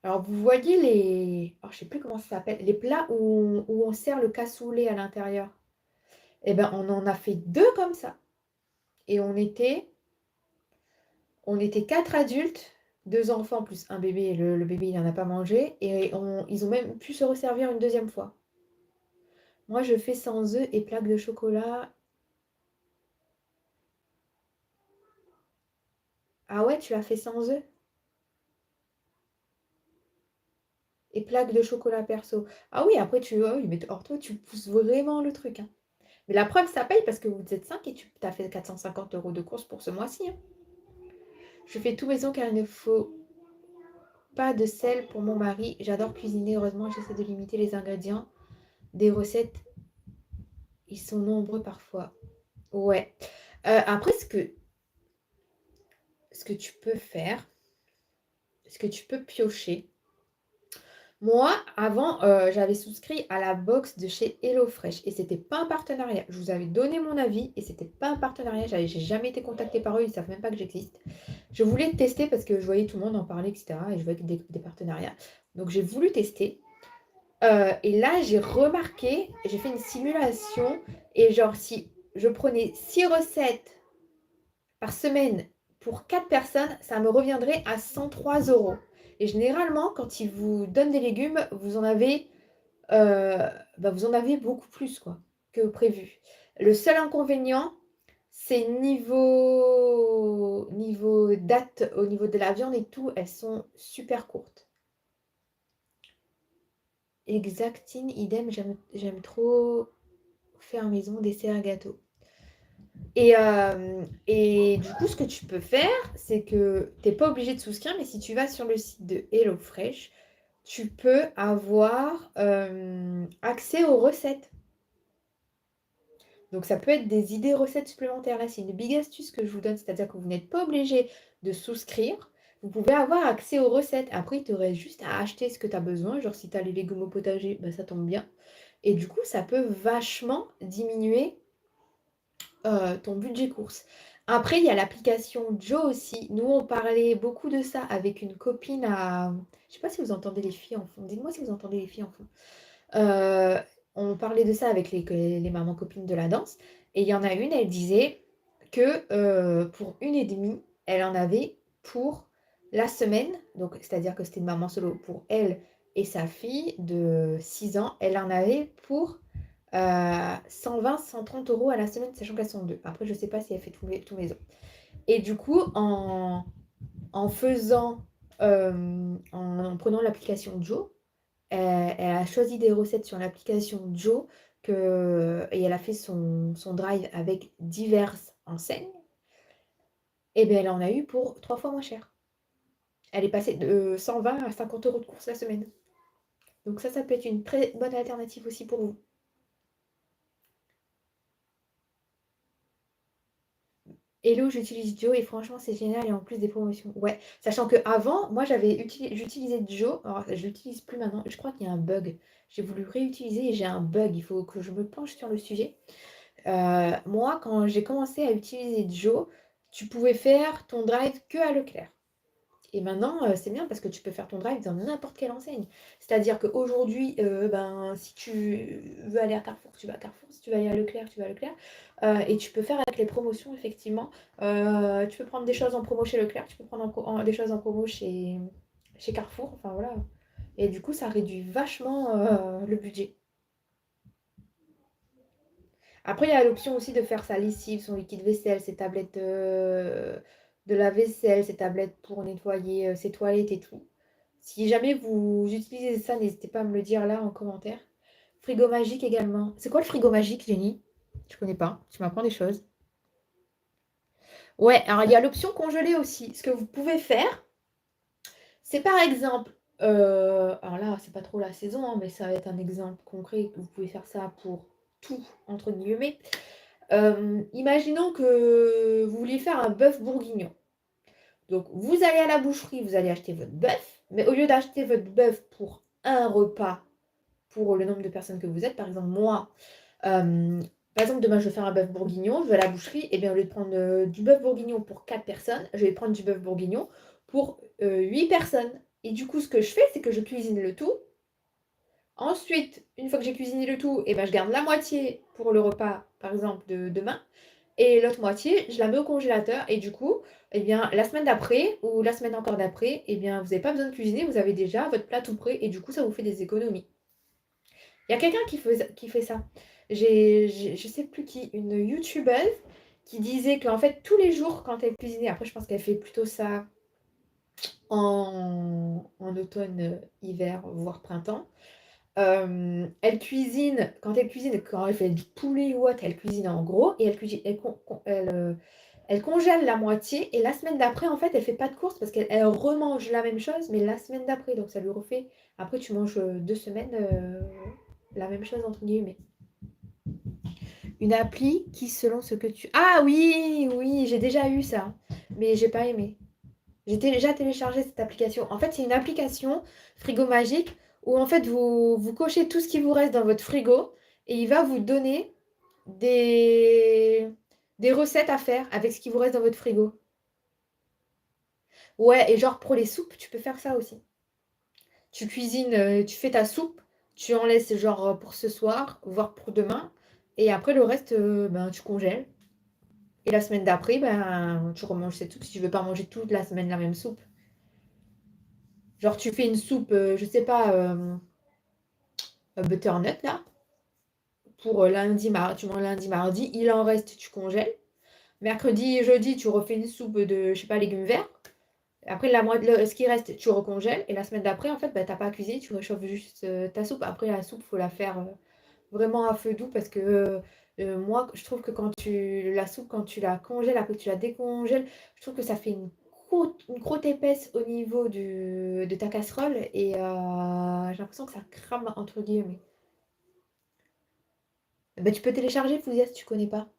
Alors, vous voyez je sais plus comment ça s'appelle, les plats où on sert le cassoulet à l'intérieur. Eh ben, on en a fait 2 comme ça. Et on était 4 adultes, 2 enfants plus un bébé. Le bébé, il n'en a pas mangé. Et ils ont même pu se resservir une deuxième fois. Moi, je fais sans œufs et plaques de chocolat. Ah ouais, tu l'as fait sans œufs? et plaques de chocolat perso. Ah oui, après, oui, mais or, toi, tu pousses vraiment le truc, hein. Mais la preuve, ça paye parce que vous êtes 5 et tu as fait 450 € de courses pour ce mois-ci, hein. Je fais tout maison car il ne faut pas de sel pour mon mari. J'adore cuisiner. Heureusement, j'essaie de limiter les ingrédients des recettes. Ils sont nombreux parfois. Ouais. Après, ce que tu peux faire, ce que tu peux piocher. Moi, avant, j'avais souscrit à la box de chez HelloFresh et c'était pas un partenariat. Je vous avais donné mon avis et c'était pas un partenariat. J'ai jamais été contactée par eux, ils savent même pas que j'existe. Je voulais tester parce que je voyais tout le monde en parler, etc. Et je voyais des partenariats. Donc j'ai voulu tester. Et là, j'ai remarqué, j'ai fait une simulation et genre si je prenais 6 recettes par semaine pour 4 personnes, ça me reviendrait à 103 €. Et généralement, quand ils vous donnent des légumes, vous en avez, vous en avez beaucoup plus quoi, que prévu. Le seul inconvénient, c'est niveau date, au niveau de la viande et tout, elles sont super courtes. Exactine, idem, j'aime trop faire maison, dessert, gâteau. Et du coup, ce que tu peux faire, c'est que tu n'es pas obligé de souscrire, mais si tu vas sur le site de HelloFresh, tu peux avoir accès aux recettes. Donc, ça peut être des idées recettes supplémentaires. Là, c'est une big astuce que je vous donne, c'est-à-dire que vous n'êtes pas obligé de souscrire. Vous pouvez avoir accès aux recettes. Après, il te reste juste à acheter ce que tu as besoin. Genre, si tu as les légumes au potager, ça tombe bien. Et du coup, ça peut vachement diminuer ton budget course. Après, il y a l'application Joe aussi. Nous, on parlait beaucoup de ça avec une copine à... Je sais pas si vous entendez les filles en fond. Dites-moi si vous entendez les filles en fond. On parlait de ça avec les mamans copines de la danse. Et il y en a une, elle disait que pour 1,5, elle en avait pour la semaine. Donc, c'est-à-dire que c'était une maman solo pour elle et sa fille de 6 ans. Elle en avait pour 120, 130 € à la semaine, sachant qu'elles sont deux. Après, je ne sais pas si elle fait tout maison. Et du coup, en faisant, en prenant l'application Joe, elle a choisi des recettes sur l'application Joe et elle a fait son drive avec diverses enseignes. Et bien, elle en a eu pour 3 fois moins cher. Elle est passée de 120 à 50 € de course la semaine. Donc ça peut être une très bonne alternative aussi pour vous. Hello, j'utilise Joe et franchement c'est génial et en plus des promotions. Ouais, sachant que avant, moi j'utilisais Joe, alors je l'utilise plus maintenant. Je crois qu'il y a un bug. J'ai voulu réutiliser et j'ai un bug. Il faut que je me penche sur le sujet. Moi, quand j'ai commencé à utiliser Joe, tu pouvais faire ton drive que à Leclerc. Et maintenant, c'est bien parce que tu peux faire ton drive dans n'importe quelle enseigne. C'est-à-dire qu'aujourd'hui, si tu veux aller à Carrefour, tu vas à Carrefour. Si tu veux aller à Leclerc, tu vas à Leclerc. Et tu peux faire avec les promotions, effectivement. Tu peux prendre des choses en promo chez Leclerc, tu peux prendre des choses en promo chez Carrefour. Enfin, voilà. Et du coup, ça réduit vachement le budget. Après, il y a l'option aussi de faire sa lessive, son liquide vaisselle, ses tablettes de la vaisselle, ses tablettes pour nettoyer ses toilettes et tout. Si jamais vous utilisez ça, n'hésitez pas à me le dire là en commentaire. Frigo magique également. C'est quoi le frigo magique, Jenny? Je connais pas. Tu m'apprends des choses. Ouais, alors il y a l'option congelée aussi. Ce que vous pouvez faire, c'est par exemple, alors là, c'est pas trop la saison, hein, mais ça va être un exemple concret. Vous pouvez faire ça pour tout, entre guillemets. Imaginons que vous vouliez faire un bœuf bourguignon. Donc, vous allez à la boucherie, vous allez acheter votre bœuf, mais au lieu d'acheter votre bœuf pour un repas, pour le nombre de personnes que vous êtes, par exemple, moi, par exemple, demain, je vais faire un bœuf bourguignon, je vais à la boucherie, et bien au lieu de prendre du bœuf bourguignon pour 4 personnes, je vais prendre du bœuf bourguignon pour 8 personnes. Et du coup, ce que je fais, c'est que je cuisine le tout. Ensuite, une fois que j'ai cuisiné le tout, et ben, je garde la moitié pour le repas, par exemple, de demain. Et l'autre moitié, je la mets au congélateur. Et du coup, eh bien, la semaine d'après ou la semaine encore d'après, eh bien, vous n'avez pas besoin de cuisiner, vous avez déjà votre plat tout prêt. Et du coup, ça vous fait des économies. Il y a quelqu'un qui fait ça. Je sais plus qui, une youtubeuse qui disait qu'en fait, tous les jours, quand elle cuisinait, après, je pense qu'elle fait plutôt ça en automne, hiver, voire printemps. Elle cuisine, quand elle fait du poulet ou autre, elle cuisine en gros et elle congèle la moitié et la semaine d'après, en fait, elle fait pas de course parce qu'elle remange la même chose, mais la semaine d'après. Donc ça lui refait. Après, tu manges 2 semaines la même chose, entre guillemets. Une appli qui, selon ce que tu... Ah oui, oui, j'ai déjà eu ça, mais j'ai pas aimé. J'ai déjà téléchargé cette application. En fait, c'est une application frigo magique où en fait vous cochez tout ce qui vous reste dans votre frigo et il va vous donner des, des recettes à faire avec ce qui vous reste dans votre frigo. Ouais, et genre pour les soupes, tu peux faire ça aussi. Tu cuisines, tu fais ta soupe, tu en laisses genre pour ce soir, voire pour demain, et après le reste, ben, tu congèles. Et la semaine d'après, ben, tu remanges cette soupe si tu veux pas manger toute la semaine la même soupe. Genre tu fais une soupe, je sais pas, butternut là, pour lundi, mardi, tu manges lundi, mardi, il en reste, tu congèles. Mercredi et jeudi, tu refais une soupe de, je sais pas, légumes verts. Après, ce qui reste, tu recongèles. Et la semaine d'après, en fait, bah, t'as pas à cuisiner, tu réchauffes juste ta soupe. Après, la soupe, faut la faire vraiment à feu doux parce que moi, je trouve que la soupe, quand tu la congèles, après que tu la décongèles, je trouve que ça fait une croûte épaisse au niveau de ta casserole et j'ai l'impression que ça crame entre guillemets. Bah, tu peux télécharger Fouzia si tu connais pas.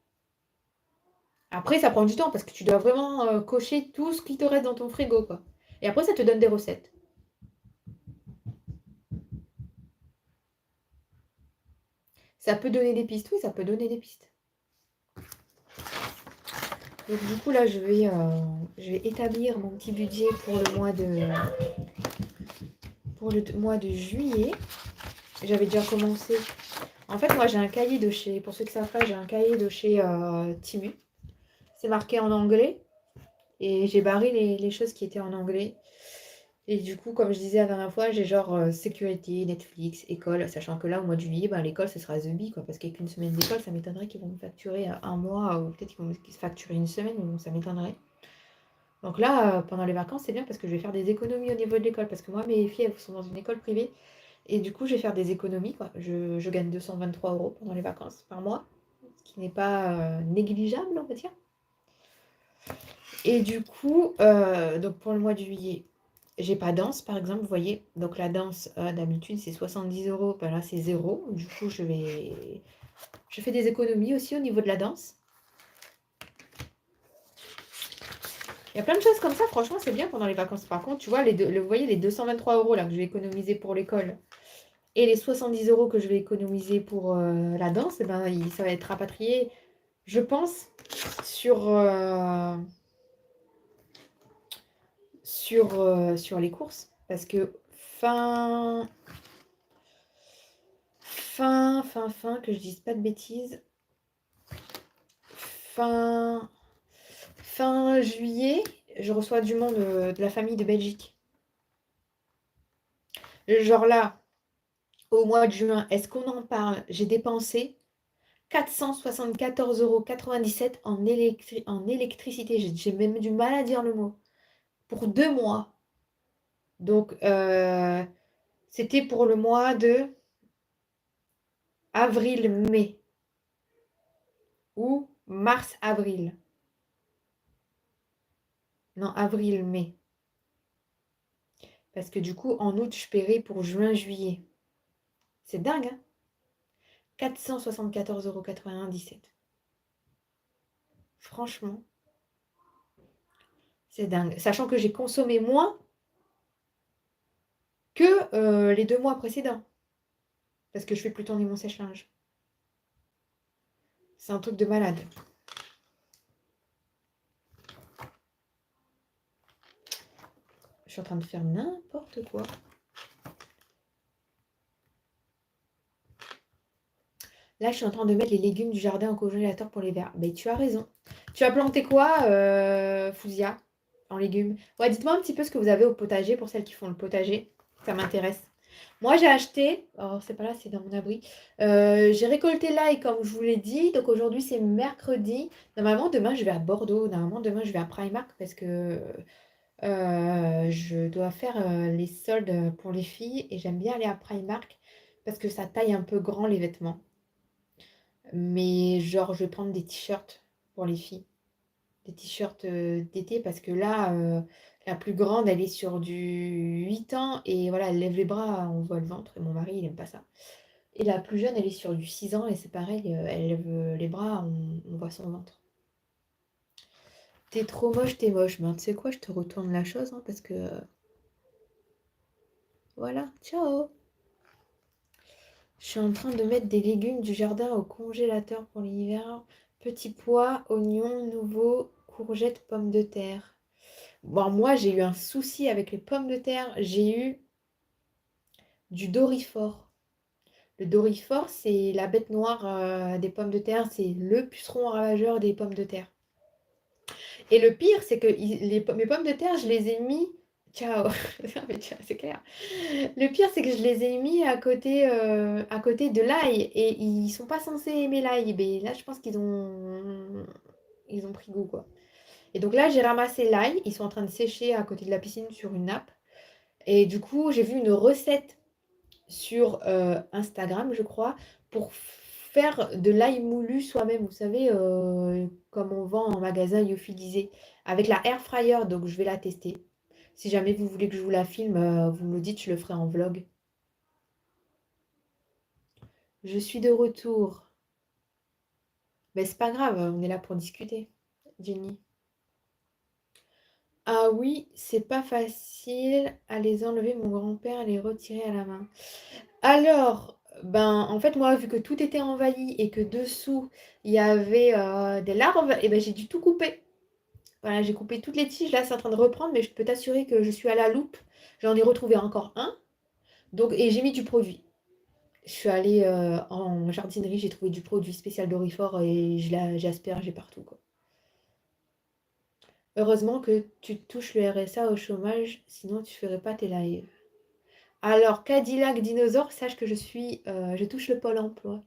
Après, ça prend du temps parce que tu dois vraiment cocher tout ce qui te reste dans ton frigo, quoi. Et après, ça te donne des recettes. Ça peut donner des pistes, oui, ça peut donner des pistes. Donc du coup, là, je vais établir mon petit budget pour le mois de juillet. J'avais déjà commencé. En fait, moi, j'ai un cahier de chez, pour ceux qui savent pas, j'ai un cahier de chez Timu. C'est marqué en anglais et j'ai barré les choses qui étaient en anglais. Et du coup, comme je disais la dernière fois, j'ai genre sécurité, Netflix, école, sachant que là, au mois de juillet, ben, l'école, ce sera The Bee, quoi, parce qu'avec une semaine d'école, ça m'étonnerait qu'ils vont me facturer un mois, ou peut-être qu'ils vont se facturer une semaine, mais bon, ça m'étonnerait. Donc là, pendant les vacances, c'est bien parce que je vais faire des économies au niveau de l'école, parce que moi, mes filles, elles sont dans une école privée, et du coup, je vais faire des économies, quoi. Je gagne 223 euros pendant les vacances par mois, ce qui n'est pas négligeable, on va dire. Et du coup, donc pour le mois de juillet, j'ai pas danse, par exemple, vous voyez. Donc la danse, d'habitude, c'est 70 euros. Ben là, c'est zéro. Du coup, je fais des économies aussi au niveau de la danse. Il y a plein de choses comme ça, franchement, c'est bien pendant les vacances. Par contre, tu vois, vous voyez, les 223 euros là, que je vais économiser pour l'école et les 70 euros que je vais économiser pour la danse, eh ben, ça va être rapatrié, je pense, sur, sur les courses. Parce que que je dise pas de bêtises, fin, fin juillet, je reçois du monde de la famille de Belgique. Genre là, au mois de juin, est-ce qu'on en parle? J'ai dépensé 474,97 € en électricité. J'ai même du mal à dire le mot. Pour 2 mois. Donc, c'était pour le mois de avril-mai. Ou mars-avril. Non, avril-mai. Parce que du coup, en août, je paierai pour juin-juillet. C'est dingue, hein? 474,97 €. Franchement, c'est dingue. Sachant que j'ai consommé moins que les 2 mois précédents. Parce que je fais plus tourner mon sèche-linge. C'est un truc de malade. Je suis en train de faire n'importe quoi. Là, je suis en train de mettre les légumes du jardin au congélateur pour les verts. Mais tu as raison. Tu as planté quoi, Fouzia, en légumes? Ouais, dites-moi un petit peu ce que vous avez au potager pour celles qui font le potager. Ça m'intéresse. Moi, j'ai acheté, oh, c'est pas là, c'est dans mon abri. J'ai récolté l'ail comme je vous l'ai dit. Donc aujourd'hui, c'est mercredi. Normalement, demain, je vais à Bordeaux. Normalement, demain, je vais à Primark parce que Je dois faire les soldes pour les filles et j'aime bien aller à Primark parce que ça taille un peu grand les vêtements. Mais genre, je vais prendre des t-shirts pour les filles. Des t-shirts d'été parce que là, la plus grande, elle est sur du 8 ans et voilà, elle lève les bras, on voit le ventre et mon mari, il aime pas ça. Et la plus jeune, elle est sur du 6 ans et c'est pareil, elle lève les bras, on voit son ventre. T'es trop moche, t'es moche. Ben, tu sais quoi, je te retourne la chose hein, parce que voilà, ciao. Je suis en train de mettre des légumes du jardin au congélateur pour l'hiver. Petits pois, oignons nouveaux, courgettes, pommes de terre. Bon, moi, j'ai eu un souci avec les pommes de terre. J'ai eu du dorifort. Le dorifort, c'est la bête noire des pommes de terre. C'est le puceron ravageur des pommes de terre. Et le pire, c'est que mes pommes de terre, je les ai mis. Ciao. Mais tiens, c'est clair. Le pire, c'est que je les ai mis à côté de l'ail. Et ils sont pas censés aimer l'ail. Mais là, je pense ils ont pris goût, quoi. Et donc là, j'ai ramassé l'ail. Ils sont en train de sécher à côté de la piscine sur une nappe. Et du coup, j'ai vu une recette sur Instagram, je crois, pour faire de l'ail moulu soi-même. Vous savez, comme on vend en magasin lyophilisé, avec la air fryer. Donc, je vais la tester. Si jamais vous voulez que je vous la filme, vous me le dites, je le ferai en vlog. Je suis de retour. Mais c'est pas grave, on est là pour discuter, Jenny. Ah oui, c'est pas facile à les enlever. Mon grand-père les retirer à la main. Alors, ben, en fait, moi, vu que tout était envahi et que dessous, il y avait des larves, et ben, j'ai dû tout couper. Voilà, j'ai coupé toutes les tiges. Là, c'est en train de reprendre, mais je peux t'assurer que je suis à la loupe. J'en ai retrouvé encore un. Donc, et j'ai mis du produit. Je suis allée en jardinerie, j'ai trouvé du produit spécial Dorifort et j'ai aspergé partout, quoi. Heureusement que tu touches le RSA au chômage, sinon tu ferais pas tes lives. Alors, Cadillac Dinosaure, sache que je touche le pôle emploi.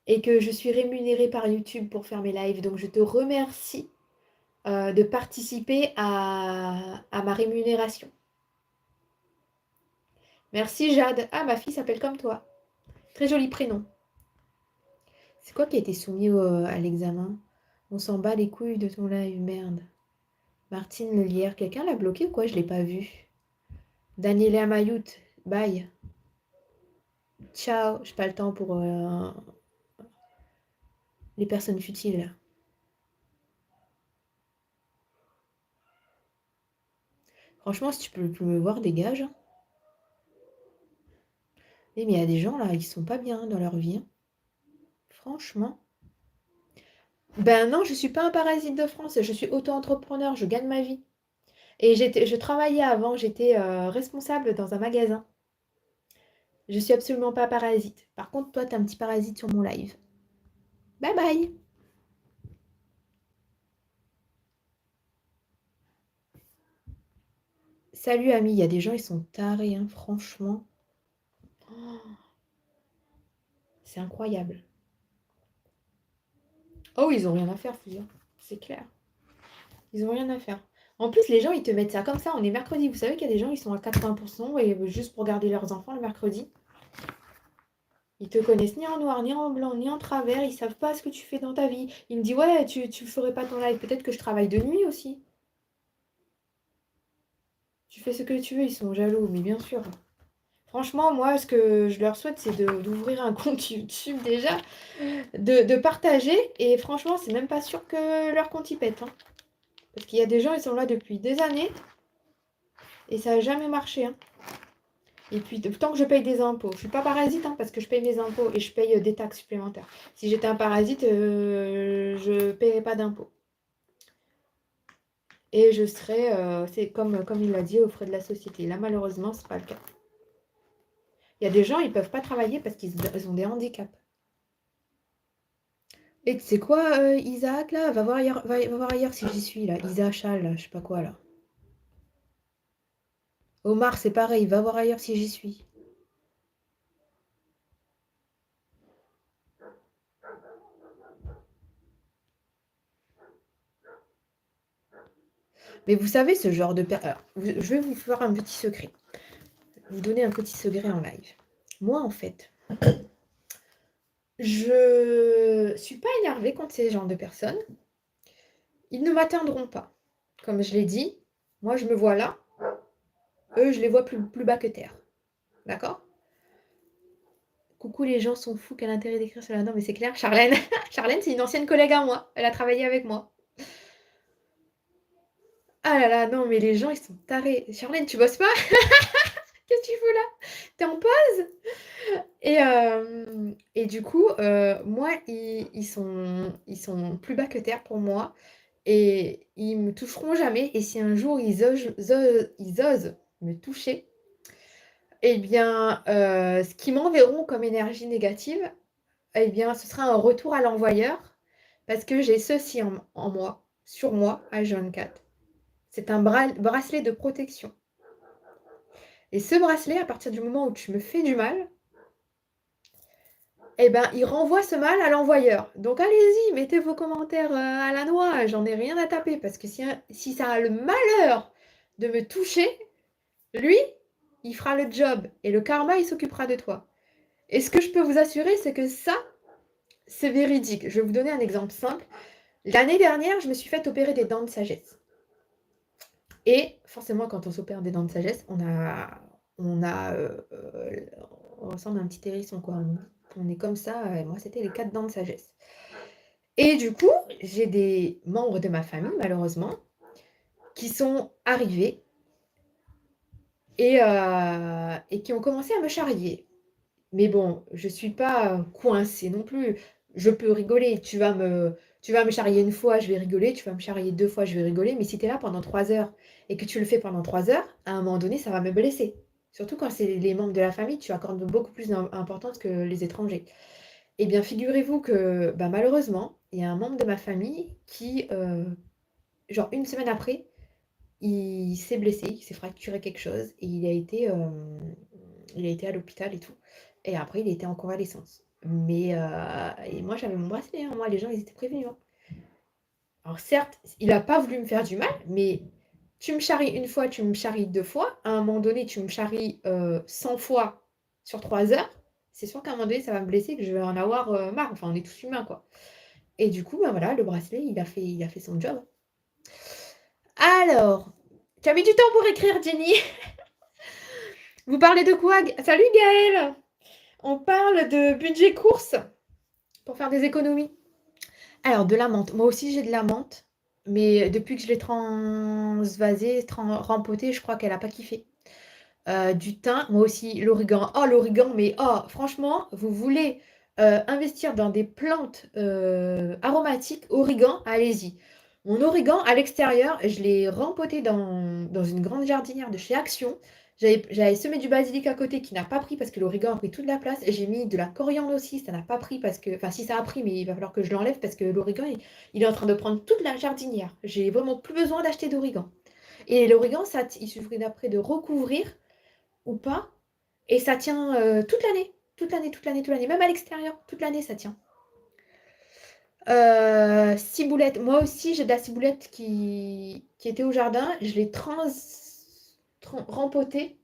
Et que je suis rémunérée par YouTube pour faire mes lives. Donc, je te remercie de participer à ma rémunération. Merci Jade. Ah, ma fille s'appelle comme toi. Très joli prénom. C'est quoi qui a été soumis à l'examen? On s'en bat les couilles de ton live, merde. Martine Lelière, quelqu'un l'a bloqué ou quoi? Je l'ai pas vu. Daniela Mayout, bye. Ciao, j'ai pas le temps pour les personnes futiles. Franchement, si tu peux plus me voir, dégage. Hein. Mais il y a des gens là, ils sont pas bien dans leur vie. Hein. Franchement. Ben non, je suis pas un parasite de France, je suis auto-entrepreneur, je gagne ma vie. Et je travaillais avant, j'étais responsable dans un magasin. Je suis absolument pas parasite. Par contre, toi, t'es un petit parasite sur mon live. Bye bye. Salut amis, il y a des gens, ils sont tarés, hein, franchement. Oh, c'est incroyable. Oh, ils ont rien à faire, faut dire. C'est clair. Ils ont rien à faire. En plus, les gens, ils te mettent ça comme ça. On est mercredi. Vous savez qu'il y a des gens, ils sont à 80% et juste pour garder leurs enfants le mercredi. Ils te connaissent ni en noir, ni en blanc, ni en travers. Ils savent pas ce que tu fais dans ta vie. Ils me disent, ouais, tu ferais pas ton live. Peut-être que je travaille de nuit aussi. Tu fais ce que tu veux. Ils sont jaloux, mais bien sûr. Franchement, moi, ce que je leur souhaite, c'est d'ouvrir un compte YouTube déjà, de partager. Et franchement, c'est même pas sûr que leur compte y pète. Hein. Parce qu'il y a des gens, ils sont là depuis des années et ça n'a jamais marché. Hein. Et puis, tant que je paye des impôts, je ne suis pas parasite hein, parce que je paye mes impôts et je paye des taxes supplémentaires. Si j'étais un parasite, je ne paierais pas d'impôts. Et je serais, c'est comme il l'a dit, aux frais de la société. Là, malheureusement, ce n'est pas le cas. Il y a des gens, ils ne peuvent pas travailler parce qu'ils ont des handicaps. Et tu sais quoi, Isaac, là, va voir ailleurs si j'y suis, là. Isaac, Chal, là, je sais pas quoi, là. Omar, c'est pareil, va voir ailleurs si j'y suis. Mais vous savez, ce genre de... je vais vous faire un petit secret. Vous donner un petit secret en live. Moi, en fait, je suis pas énervée contre ces genres de personnes. Ils ne m'atteindront pas. Comme je l'ai dit, moi, je me vois là. Eux, je les vois plus bas que terre. D'accord? Coucou, les gens sont fous. Quel intérêt d'écrire cela? Non, mais c'est clair. Charlène, Charlène, c'est une ancienne collègue à moi. Elle a travaillé avec moi. Ah là là, non, mais les gens, ils sont tarés. Charlène, tu bosses pas? Qu'est-ce que tu fous là? T'es en pause? Et du coup, moi, ils sont plus bas que terre pour moi. Et ils me toucheront jamais. Et si un jour ils osent me toucher, eh bien, ce qu'ils m'enverront comme énergie négative, eh bien, ce sera un retour à l'envoyeur. Parce que j'ai ceci en moi, sur moi, H24. C'est un bracelet de protection. Et ce bracelet, à partir du moment où tu me fais du mal, eh ben, il renvoie ce mal à l'envoyeur. Donc allez-y, mettez vos commentaires à la noix, j'en ai rien à taper. Parce que si ça a le malheur de me toucher, lui, il fera le job. Et le karma, il s'occupera de toi. Et ce que je peux vous assurer, c'est que ça, c'est véridique. Je vais vous donner un exemple simple. L'année dernière, je me suis fait opérer des dents de sagesse. Et forcément, quand on s'opère des dents de sagesse, on ressemble à un petit hérisson, quoi. On est comme ça. Moi, c'était les 4 dents de sagesse. Et du coup, j'ai des membres de ma famille, malheureusement, qui sont arrivés et qui ont commencé à me charrier. Mais bon, je ne suis pas coincée non plus. Je peux rigoler. Tu vas me charrier une fois, je vais rigoler. Tu vas me charrier 2 fois, je vais rigoler. Mais si tu es là pendant 3 heures et que tu le fais pendant 3 heures, à un moment donné, ça va me blesser. Surtout quand c'est les membres de la famille, tu accordes beaucoup plus d'importance que les étrangers. Eh bien, figurez-vous que malheureusement, il y a un membre de ma famille qui, genre une semaine après, il s'est blessé, il s'est fracturé quelque chose et il a été à l'hôpital et tout. Et après, il était en convalescence. Mais et moi, j'avais mon bracelet, hein. Moi, les gens, ils étaient prévenus, hein. Alors certes, il n'a pas voulu me faire du mal, mais tu me charries une fois, tu me charries 2 fois. À un moment donné, tu me charries 100 fois sur 3 heures. C'est sûr qu'à un moment donné, ça va me blesser, que je vais en avoir marre. Enfin, on est tous humains, quoi. Et du coup, voilà, le bracelet, il a fait son job. Alors, tu as mis du temps pour écrire, Jenny. Vous parlez de quoi? Salut Gaëlle. On parle de budget course pour faire des économies. Alors, de la menthe. Moi aussi, j'ai de la menthe. Mais depuis que je l'ai transvasée, rempotée, je crois qu'elle n'a pas kiffé. Du thym, moi aussi, l'origan. Oh, l'origan, mais oh, franchement, vous voulez investir dans des plantes aromatiques, origan, allez-y. Mon origan, à l'extérieur, je l'ai rempoté dans une grande jardinière de chez Action. J'avais semé du basilic à côté qui n'a pas pris parce que l'origan a pris toute la place. J'ai mis de la coriandre aussi, ça n'a pas pris parce que... Enfin, si ça a pris, mais il va falloir que je l'enlève parce que l'origan, il est en train de prendre toute la jardinière. J'ai vraiment plus besoin d'acheter d'origan. Et l'origan, il suffit d'après de recouvrir ou pas. Et ça tient toute l'année. Toute l'année, toute l'année, toute l'année. Même à l'extérieur, toute l'année, ça tient. Ciboulette. Moi aussi, j'ai de la ciboulette qui était au jardin. Je l'ai rempotée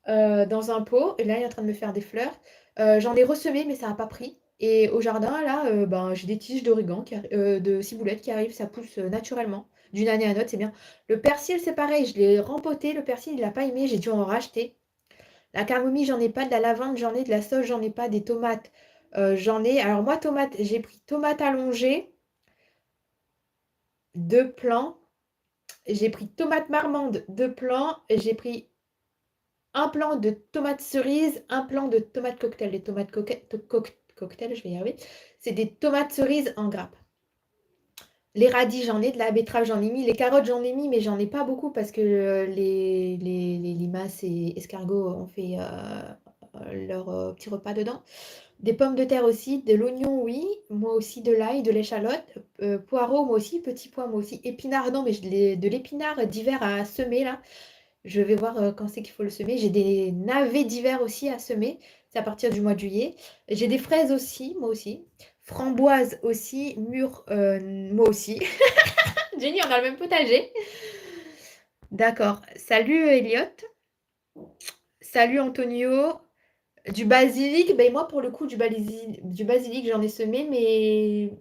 dans un pot. Et là, il est en train de me faire des fleurs. J'en ai ressemé, mais ça n'a pas pris. Et au jardin, là, j'ai des tiges d'origan, de ciboulette qui arrivent. Ça pousse naturellement. D'une année à l'autre, c'est bien. Le persil, c'est pareil. Je l'ai rempoté. Le persil, il n'a pas aimé. J'ai dû en racheter. La camomille, j'en ai pas. De la lavande, j'en ai. De la sauge, j'en ai pas. Des tomates, j'en ai. Alors moi, tomates, j'ai pris tomates allongées, 2 plants. J'ai pris tomates marmande, 2 plants. J'ai pris un plant de tomates cerises, un plant de tomates cocktail. Les tomates cocktail, je vais y arriver. C'est des tomates cerises en grappe. Les radis, j'en ai. De la betterave, j'en ai mis. Les carottes, j'en ai mis, mais j'en ai pas beaucoup parce que les limaces et escargots ont fait leur petit repas dedans. Des pommes de terre aussi, de l'oignon, oui. Moi aussi, de l'ail, de l'échalote. Poireaux, moi aussi. Petits pois, moi aussi. Épinards, non, mais j'ai de l'épinard d'hiver à semer, là. Je vais voir quand c'est qu'il faut le semer. J'ai des navets d'hiver aussi à semer. C'est à partir du mois de juillet. J'ai des fraises aussi, moi aussi. Framboises aussi. Mûres, moi aussi. Jenny, on a le même potager. D'accord. Salut Elliot. Salut Antonio. Du basilic, ben moi pour le coup du basilic j'en ai semé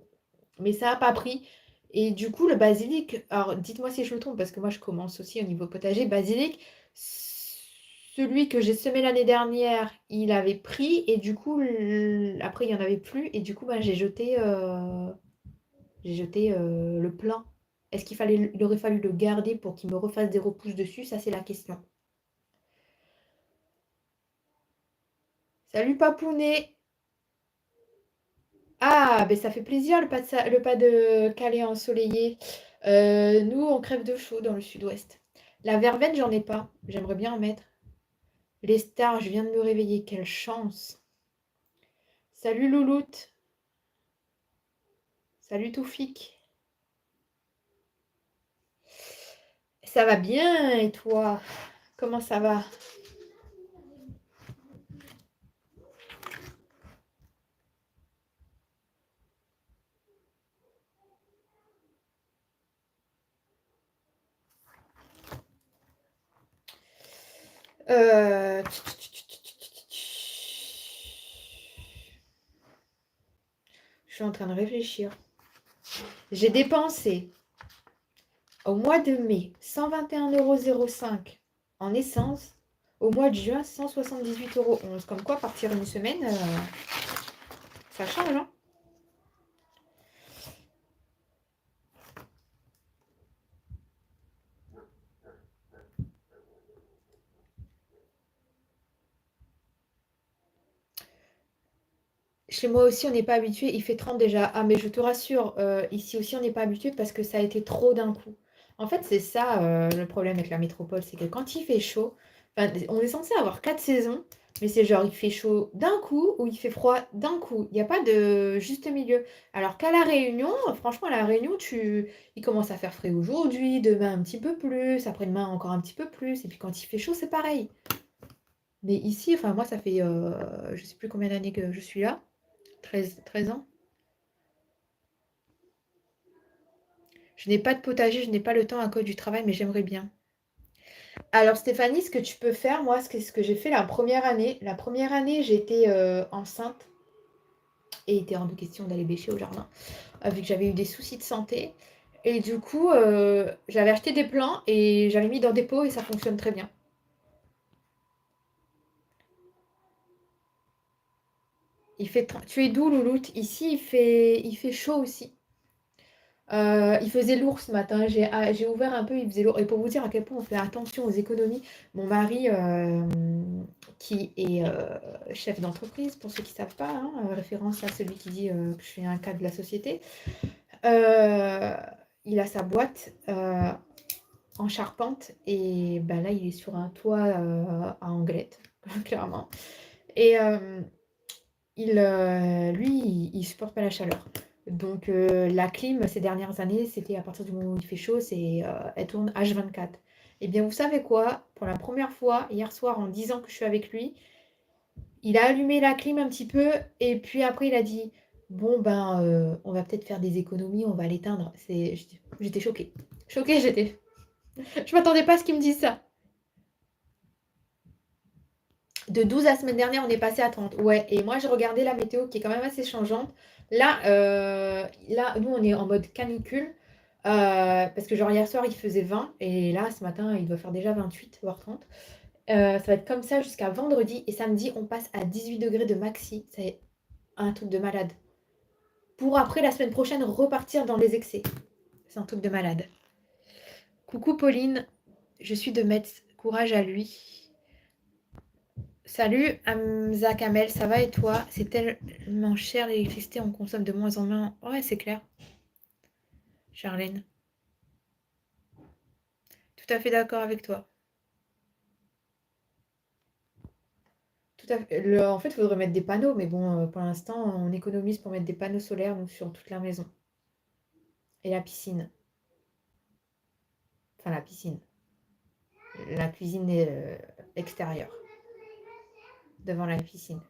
mais ça n'a pas pris. Et du coup le basilic, alors dites-moi si je me trompe parce que moi je commence aussi au niveau potager, basilic, celui que j'ai semé l'année dernière, il avait pris et du coup après il n'y en avait plus et du coup ben, j'ai jeté le plein. Est-ce il aurait fallu le garder pour qu'il me refasse des repousses dessus? Ça c'est la question. Salut Papounet. Ah, ben ça fait plaisir le pas de Calais ensoleillé. Nous, on crève de chaud dans le sud-ouest. La verveine, j'en ai pas. J'aimerais bien en mettre. Les stars, je viens de me réveiller. Quelle chance. Salut Louloute. Salut Toufik. Ça va bien et toi? Comment ça va? Euh, Je suis en train de réfléchir. J'ai dépensé au mois de mai 121,05 € en essence. Au mois de juin, 178,11 €. Comme quoi, partir une semaine, ça change, hein? Chez moi aussi, on n'est pas habitué. Il fait 30 déjà. Ah, mais je te rassure, ici aussi, on n'est pas habitué parce que ça a été trop d'un coup. En fait, c'est ça le problème avec la métropole, c'est que quand il fait chaud, enfin, on est censé avoir 4 saisons, mais c'est genre il fait chaud d'un coup ou il fait froid d'un coup. Il n'y a pas de juste milieu. Alors qu'à La Réunion, franchement, à La Réunion, il commence à faire frais aujourd'hui, demain un petit peu plus, après-demain encore un petit peu plus, et puis quand il fait chaud, c'est pareil. Mais ici, enfin, moi, ça fait je sais plus combien d'années que je suis là. 13 ans. Je n'ai pas de potager, je n'ai pas le temps à cause du travail, mais j'aimerais bien. Alors Stéphanie, ce que tu peux faire, moi, ce que j'ai fait la première année. La première année, j'étais enceinte et il était hors de question d'aller bêcher au jardin, vu que j'avais eu des soucis de santé. Et du coup, j'avais acheté des plants et j'avais mis dans des pots et ça fonctionne très bien. Tu es d'où, Louloute? Ici, il fait chaud aussi. Il faisait lourd ce matin. J'ai ouvert un peu, il faisait lourd. Et pour vous dire à quel point on fait attention aux économies, mon mari, qui est chef d'entreprise, pour ceux qui ne savent pas, hein, référence à celui qui dit que je suis un cadre de la société, euh, il a sa boîte en charpente et ben là, il est sur un toit à Anglette, clairement. Et lui, il supporte pas la chaleur. Donc la clim, ces dernières années, c'était à partir du moment où il fait chaud, elle tourne H24. Eh bien, vous savez quoi? Pour la première fois, hier soir, en 10 ans que je suis avec lui, il a allumé la clim un petit peu et puis après, il a dit, bon, ben, on va peut-être faire des économies, on va l'éteindre. J'étais choquée. Choquée, j'étais. Je m'attendais pas à ce qu'il me dise ça. De 12 la semaine dernière, on est passé à 30. Ouais, et moi, j'ai regardé la météo qui est quand même assez changeante. Là, nous, on est en mode canicule. Parce que genre hier soir, il faisait 20. Et là, ce matin, il doit faire déjà 28, voire 30. Ça va être comme ça jusqu'à vendredi. Et samedi, on passe à 18 degrés de maxi. C'est un truc de malade. Pour après, la semaine prochaine, repartir dans les excès. C'est un truc de malade. Coucou Pauline, je suis de Metz. Courage à lui. Salut Hamza Kamel, ça va et toi? C'est tellement cher l'électricité, on consomme de moins en moins. Ouais, c'est clair, Charlène. Tout à fait d'accord avec toi. Tout à fait. En fait, il faudrait mettre des panneaux, mais bon, pour l'instant, on économise pour mettre des panneaux solaires nous, sur toute la maison. Et la piscine. Enfin, la piscine. La cuisine est extérieure, devant la piscine.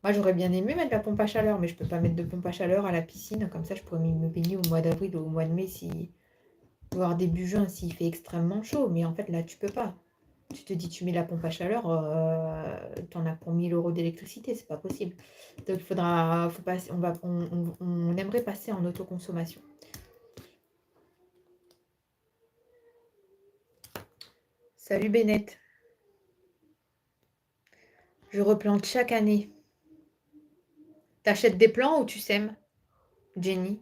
Moi, j'aurais bien aimé mettre la pompe à chaleur, mais je peux pas mettre de pompe à chaleur à la piscine. Comme ça, je pourrais me baigner au mois d'avril ou au mois de mai si. Voire début juin s'il fait extrêmement chaud. Mais en fait, là, tu peux pas. Tu te dis, tu mets la pompe à chaleur, tu en as pour 1 000 € d'électricité, c'est pas possible. Donc, il faudra, faut passer, on aimerait passer en autoconsommation. Salut Bennett. Je replante chaque année. T'achètes des plants ou tu sèmes, Jenny?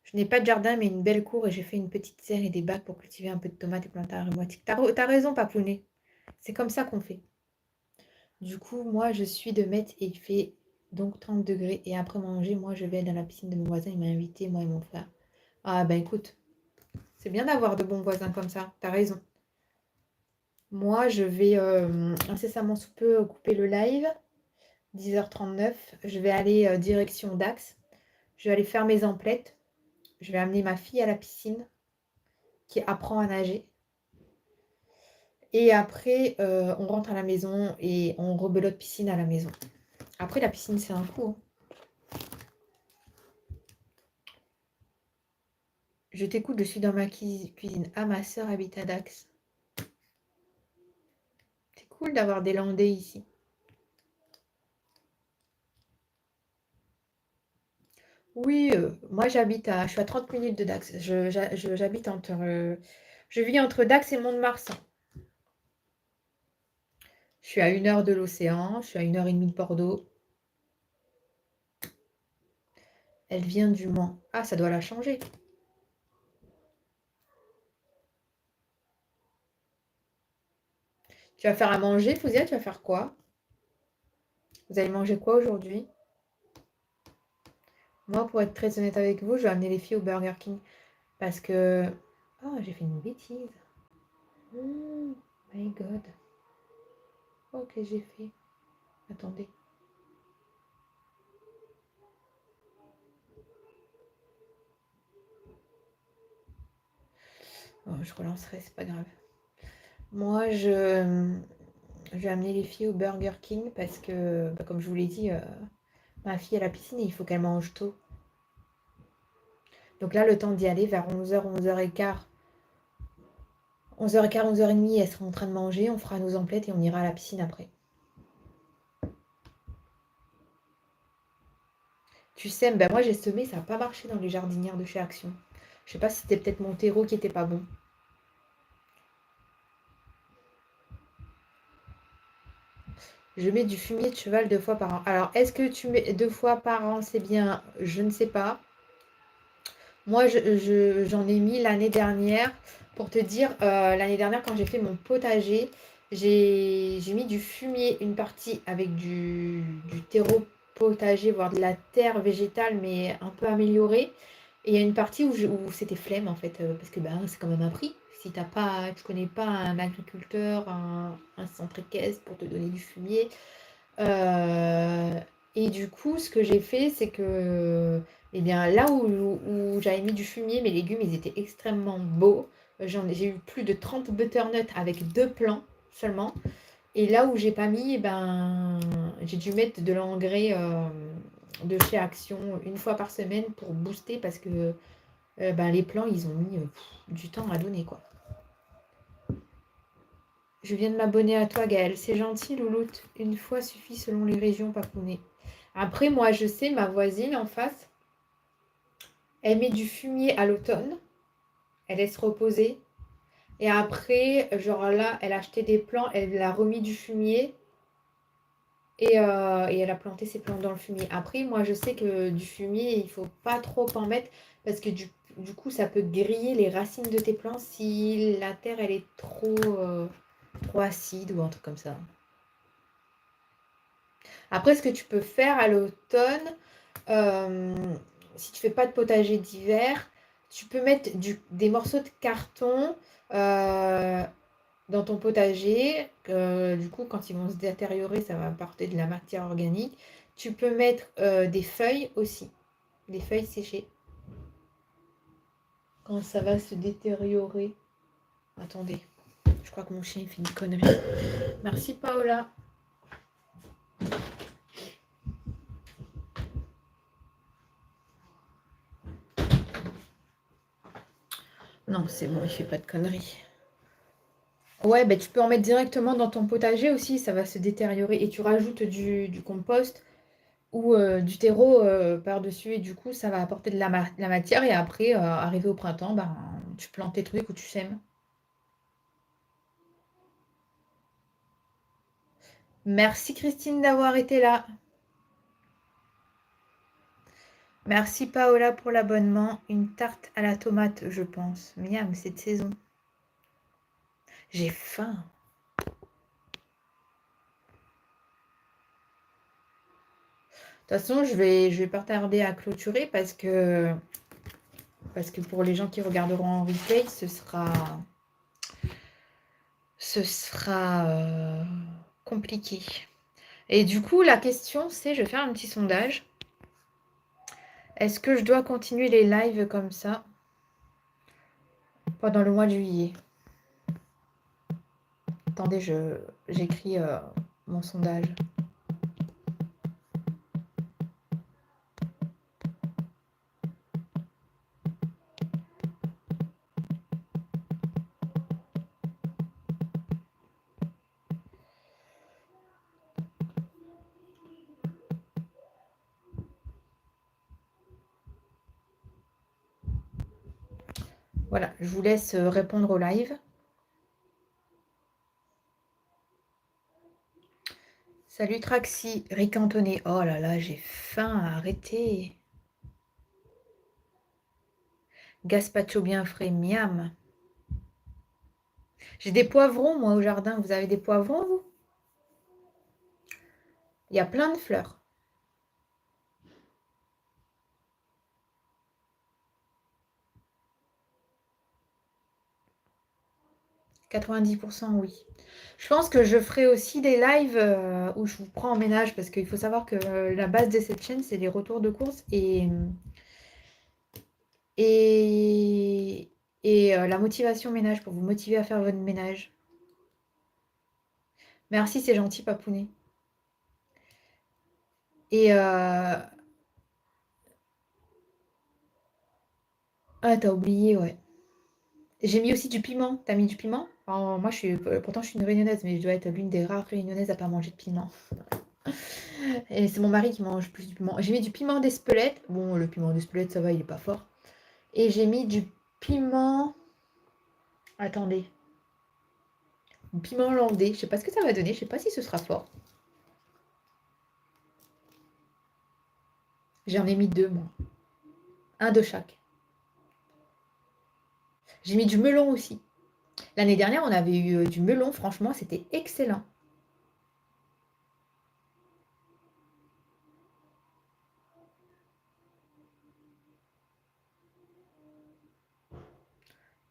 Je n'ai pas de jardin, mais une belle cour et j'ai fait une petite serre et des bacs pour cultiver un peu de tomates et planter aromatique. T'as raison, Papounet. C'est comme ça qu'on fait. Du coup, moi, je suis de Metz et il fait donc 30 degrés. Et après manger, moi, je vais dans la piscine de mon voisin. Il m'a invité, moi et mon frère. Ah, ben écoute, c'est bien d'avoir de bons voisins comme ça. T'as raison. Moi, je vais incessamment sous peu couper le live. 10h39. Je vais aller direction Dax. Je vais aller faire mes emplettes. Je vais amener ma fille à la piscine qui apprend à nager. Et après, on rentre à la maison et on rebelote piscine à la maison. Après, la piscine, c'est un coup, hein. Je t'écoute, je suis dans ma cuisine. Ah, ma soeur habite à Dax. C'est cool d'avoir des Landais ici. Oui, moi je suis à 30 minutes de Dax. J'habite je vis entre Dax et Mont-de-Marsan. Je suis à 1 heure de l'océan, je suis à 1 h 30 de Bordeaux. Elle vient du Mans. Ah, ça doit la changer. Tu vas faire à manger, Fouzia, tu vas faire quoi? Vous allez manger quoi aujourd'hui? Moi, pour être très honnête avec vous, je vais amener les filles au Burger King. Parce que... Oh, j'ai fait une bêtise. Oh my God. Oh, que j'ai fait? Attendez. Oh, je relancerai, c'est pas grave. Moi, je vais amener les filles au Burger King parce que, bah, comme je vous l'ai dit, ma fille à la piscine et il faut qu'elle mange tôt. Donc là, le temps d'y aller vers 11h, 11h15. 11h15, 11h30, elles seront en train de manger, on fera nos emplettes et on ira à la piscine après. Tu sèmes, ben moi j'ai semé, ça n'a pas marché dans les jardinières de chez Action. Je sais pas si c'était peut-être mon terreau qui était pas bon. Je mets du fumier de cheval 2 fois par an. Alors, est-ce que tu mets 2 fois par an, c'est bien? Je ne sais pas. Moi, j'en ai mis l'année dernière. Pour te dire, l'année dernière, quand j'ai fait mon potager, j'ai mis du fumier, une partie avec du terreau potager, voire de la terre végétale, mais un peu améliorée. Et il y a une partie où c'était flemme, en fait, parce que ben, c'est quand même un prix. Si tu connais pas un agriculteur, un centre équestre pour te donner du fumier. Euh, et du coup, ce que j'ai fait, c'est que eh bien, là où j'avais mis du fumier, mes légumes, ils étaient extrêmement beaux. J'ai eu plus de 30 butternuts avec 2 plants seulement. Et là où j'ai pas mis, eh ben, j'ai dû mettre de l'engrais de chez Action 1 fois par semaine pour booster parce que ben, les plants, ils ont mis du temps à donner, quoi. Je viens de m'abonner à toi, Gaëlle. C'est gentil, Louloute. 1 fois suffit selon les régions, Papounet. Après, moi, je sais, ma voisine en face, elle met du fumier à l'automne. Elle laisse reposer. Et après, genre là, elle a acheté des plants, elle a remis du fumier et elle a planté ses plantes dans le fumier. Après, moi, je sais que du fumier, il faut pas trop en mettre parce que du coup, ça peut griller les racines de tes plants si la terre, elle est trop acide ou un truc comme ça. Après, ce que tu peux faire à l'automne, euh, si tu fais pas de potager d'hiver, tu peux mettre des morceaux de carton euh, dans ton potager. Du coup, quand ils vont se détériorer, ça va apporter de la matière organique. Tu peux mettre des feuilles aussi, des feuilles séchées. Quand ça va se détériorer. Attendez, je crois que mon chien fait une connerie. Merci Paola. Non, c'est bon, il fait pas de conneries. Ouais, bah, tu peux en mettre directement dans ton potager aussi, ça va se détériorer. Et tu rajoutes du compost ou du terreau par-dessus. Et du coup, ça va apporter de la matière. Et après, arrivé au printemps, ben, tu plantes tes trucs ou tu sèmes. Merci Christine d'avoir été là. Merci Paola pour l'abonnement. Une tarte à la tomate, je pense. Miam, cette saison. J'ai faim. De toute façon, je vais pas tarder à clôturer parce que pour les gens qui regarderont en replay, ce sera compliqué. Et du coup, la question, c'est, je vais faire un petit sondage. Est-ce que je dois continuer les lives comme ça pendant le mois de juillet? Attendez, j'écris mon sondage. Voilà, je vous laisse répondre au live. Salut Traxi, ricantonné. Oh là là, j'ai faim, arrêtez. Gazpacho bien frais, miam. J'ai des poivrons, moi, au jardin. Vous avez des poivrons, vous? Il y a plein de fleurs. 90%, oui. Je pense que je ferai aussi des lives où je vous prends en ménage parce qu'il faut savoir que la base de cette chaîne, c'est les retours de courses et la motivation ménage pour vous motiver à faire votre ménage. Merci, c'est gentil, Papounet. Et ah, t'as oublié, ouais. J'ai mis aussi du piment. T'as mis du piment? Alors, moi, pourtant, je suis une réunionnaise, mais je dois être l'une des rares réunionnaises à pas manger de piment. Et c'est mon mari qui mange plus du piment. J'ai mis du piment d'Espelette. Bon, le piment d'Espelette, ça va, il est pas fort. Et j'ai mis du piment. Attendez. Du piment hollandais. Je sais pas ce que ça va donner. Je sais pas si ce sera fort. J'en ai mis deux, moi. Un de chaque. J'ai mis du melon aussi. L'année dernière, on avait eu du melon. Franchement, c'était excellent.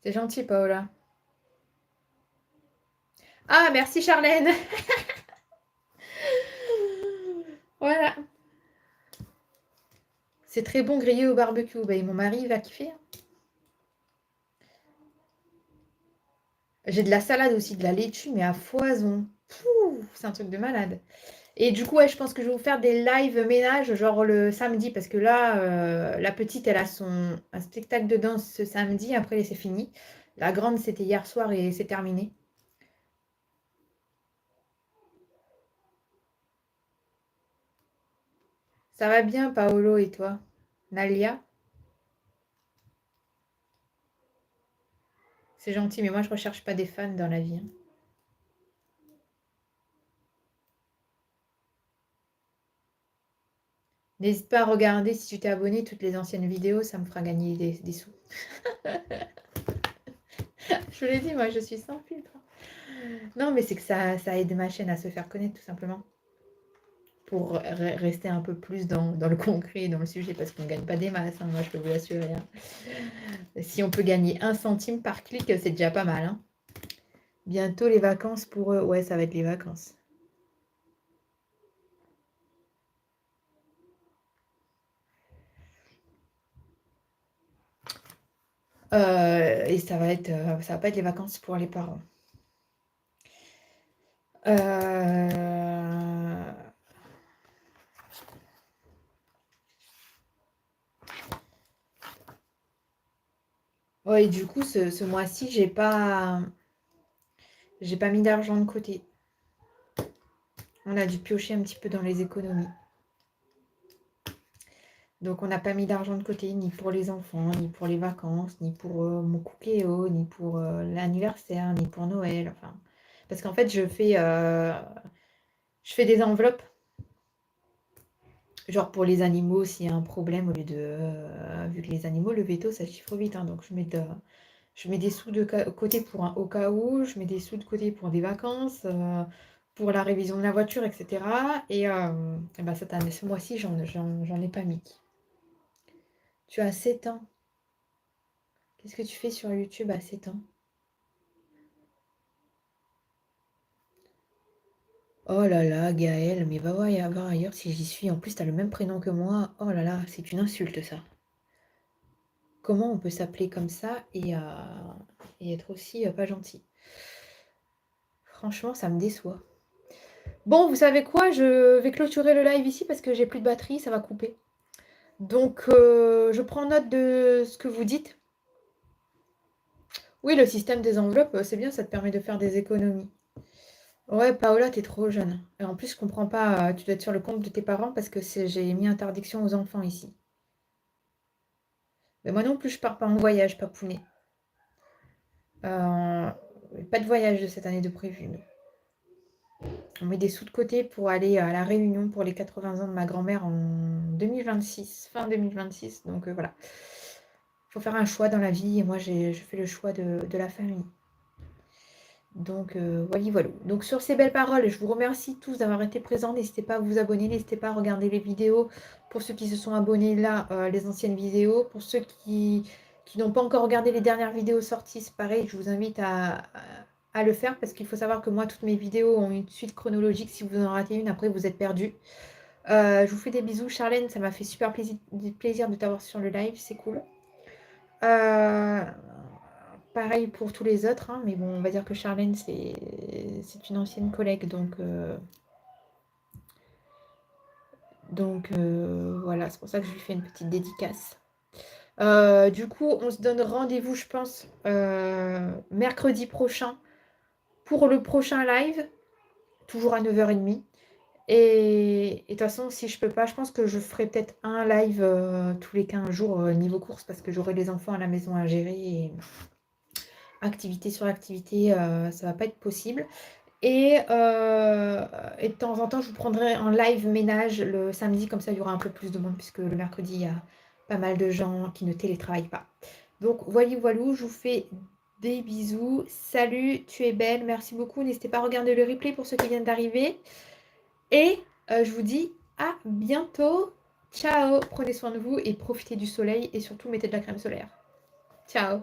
C'est gentil, Paola. Ah, merci, Charlène. Voilà. C'est très bon grillé au barbecue. Bah, et mon mari va kiffer. J'ai de la salade aussi, de la laitue, mais à foison. C'est un truc de malade. Et du coup, ouais, je pense que je vais vous faire des live ménage, genre le samedi, parce que là, la petite, elle a un spectacle de danse ce samedi, après c'est fini. La grande, c'était hier soir et c'est terminé. Ça va bien, Paolo, et toi? Nalia? C'est gentil, mais moi, je recherche pas des fans dans la vie, hein. N'hésite pas à regarder si tu t'es abonné toutes les anciennes vidéos, ça me fera gagner des sous. Je vous l'ai dit, moi, je suis sans filtre. Non, mais c'est que ça aide ma chaîne à se faire connaître, tout simplement. Pour rester un peu plus dans le concret, dans le sujet, parce qu'on ne gagne pas des masses, hein, moi, je peux vous l'assurer, hein. Si on peut gagner 1 centime par clic, c'est déjà pas mal, hein. Bientôt les vacances pour eux. Ouais, ça va être les vacances. Et ça va pas être les vacances pour les parents. Euh, Ouais, et du coup, ce mois-ci, j'ai pas mis d'argent de côté. On a dû piocher un petit peu dans les économies. Donc, on n'a pas mis d'argent de côté, ni pour les enfants, ni pour les vacances, ni pour mon cookéo, ni pour l'anniversaire, ni pour Noël. Enfin, parce qu'en fait, je fais des enveloppes. Genre pour les animaux, s'il y a un problème, au lieu de. Vu que les animaux, le veto, ça chiffre vite. Hein, donc, je mets des sous de côté pour au cas où, je mets des sous de côté pour des vacances, pour la révision de la voiture, etc. Et bah, cette année, ce mois-ci, j'en ai pas mis. Tu as 7 ans. Qu'est-ce que tu fais sur YouTube à 7 ans? Oh là là, Gaël, mais va voir ailleurs si j'y suis. En plus, t'as le même prénom que moi. Oh là là, c'est une insulte, ça. Comment on peut s'appeler comme ça et être aussi pas gentil? Franchement, ça me déçoit. Bon, vous savez quoi? Je vais clôturer le live ici parce que j'ai plus de batterie, ça va couper. Donc, je prends note de ce que vous dites. Oui, le système des enveloppes, c'est bien, ça te permet de faire des économies. Ouais, Paola, t'es trop jeune. Et en plus, je comprends pas, tu dois être sur le compte de tes parents parce que j'ai mis interdiction aux enfants ici. Mais moi non plus, je pars pas en voyage, papounet. Euh, Pas de voyage de cette année de prévu. On met des sous de côté pour aller à la réunion pour les 80 ans de ma grand-mère en 2026, fin 2026. Donc voilà. Il faut faire un choix dans la vie et moi je fais le choix de la famille. Donc voilà. Donc sur ces belles paroles, je vous remercie tous d'avoir été présents. N'hésitez pas à vous abonner, n'hésitez pas à regarder les vidéos. Pour ceux qui se sont abonnés là, les anciennes vidéos. Pour ceux qui n'ont pas encore regardé les dernières vidéos sorties, c'est pareil, je vous invite à le faire parce qu'il faut savoir que moi, toutes mes vidéos ont une suite chronologique. Si vous en ratez une, après vous êtes perdu. Je vous fais des bisous, Charlène, ça m'a fait super plaisir de t'avoir sur le live, c'est cool. Euh, Pareil pour tous les autres, hein, mais bon, on va dire que Charlène, c'est une ancienne collègue, donc voilà, c'est pour ça que je lui fais une petite dédicace. Du coup, on se donne rendez-vous, je pense, mercredi prochain pour le prochain live, toujours à 9h30. Et de toute façon, si je peux pas, je pense que je ferai peut-être un live tous les 15 jours niveau course parce que j'aurai les enfants à la maison à gérer et activité sur activité, ça va pas être possible. Et de temps en temps, je vous prendrai en live ménage le samedi, comme ça il y aura un peu plus de monde puisque le mercredi, il y a pas mal de gens qui ne télétravaillent pas. Donc voilà, je vous fais des bisous. Salut, tu es belle, merci beaucoup. N'hésitez pas à regarder le replay pour ceux qui viennent d'arriver. Et je vous dis à bientôt. Ciao, prenez soin de vous et profitez du soleil et surtout mettez de la crème solaire. Ciao.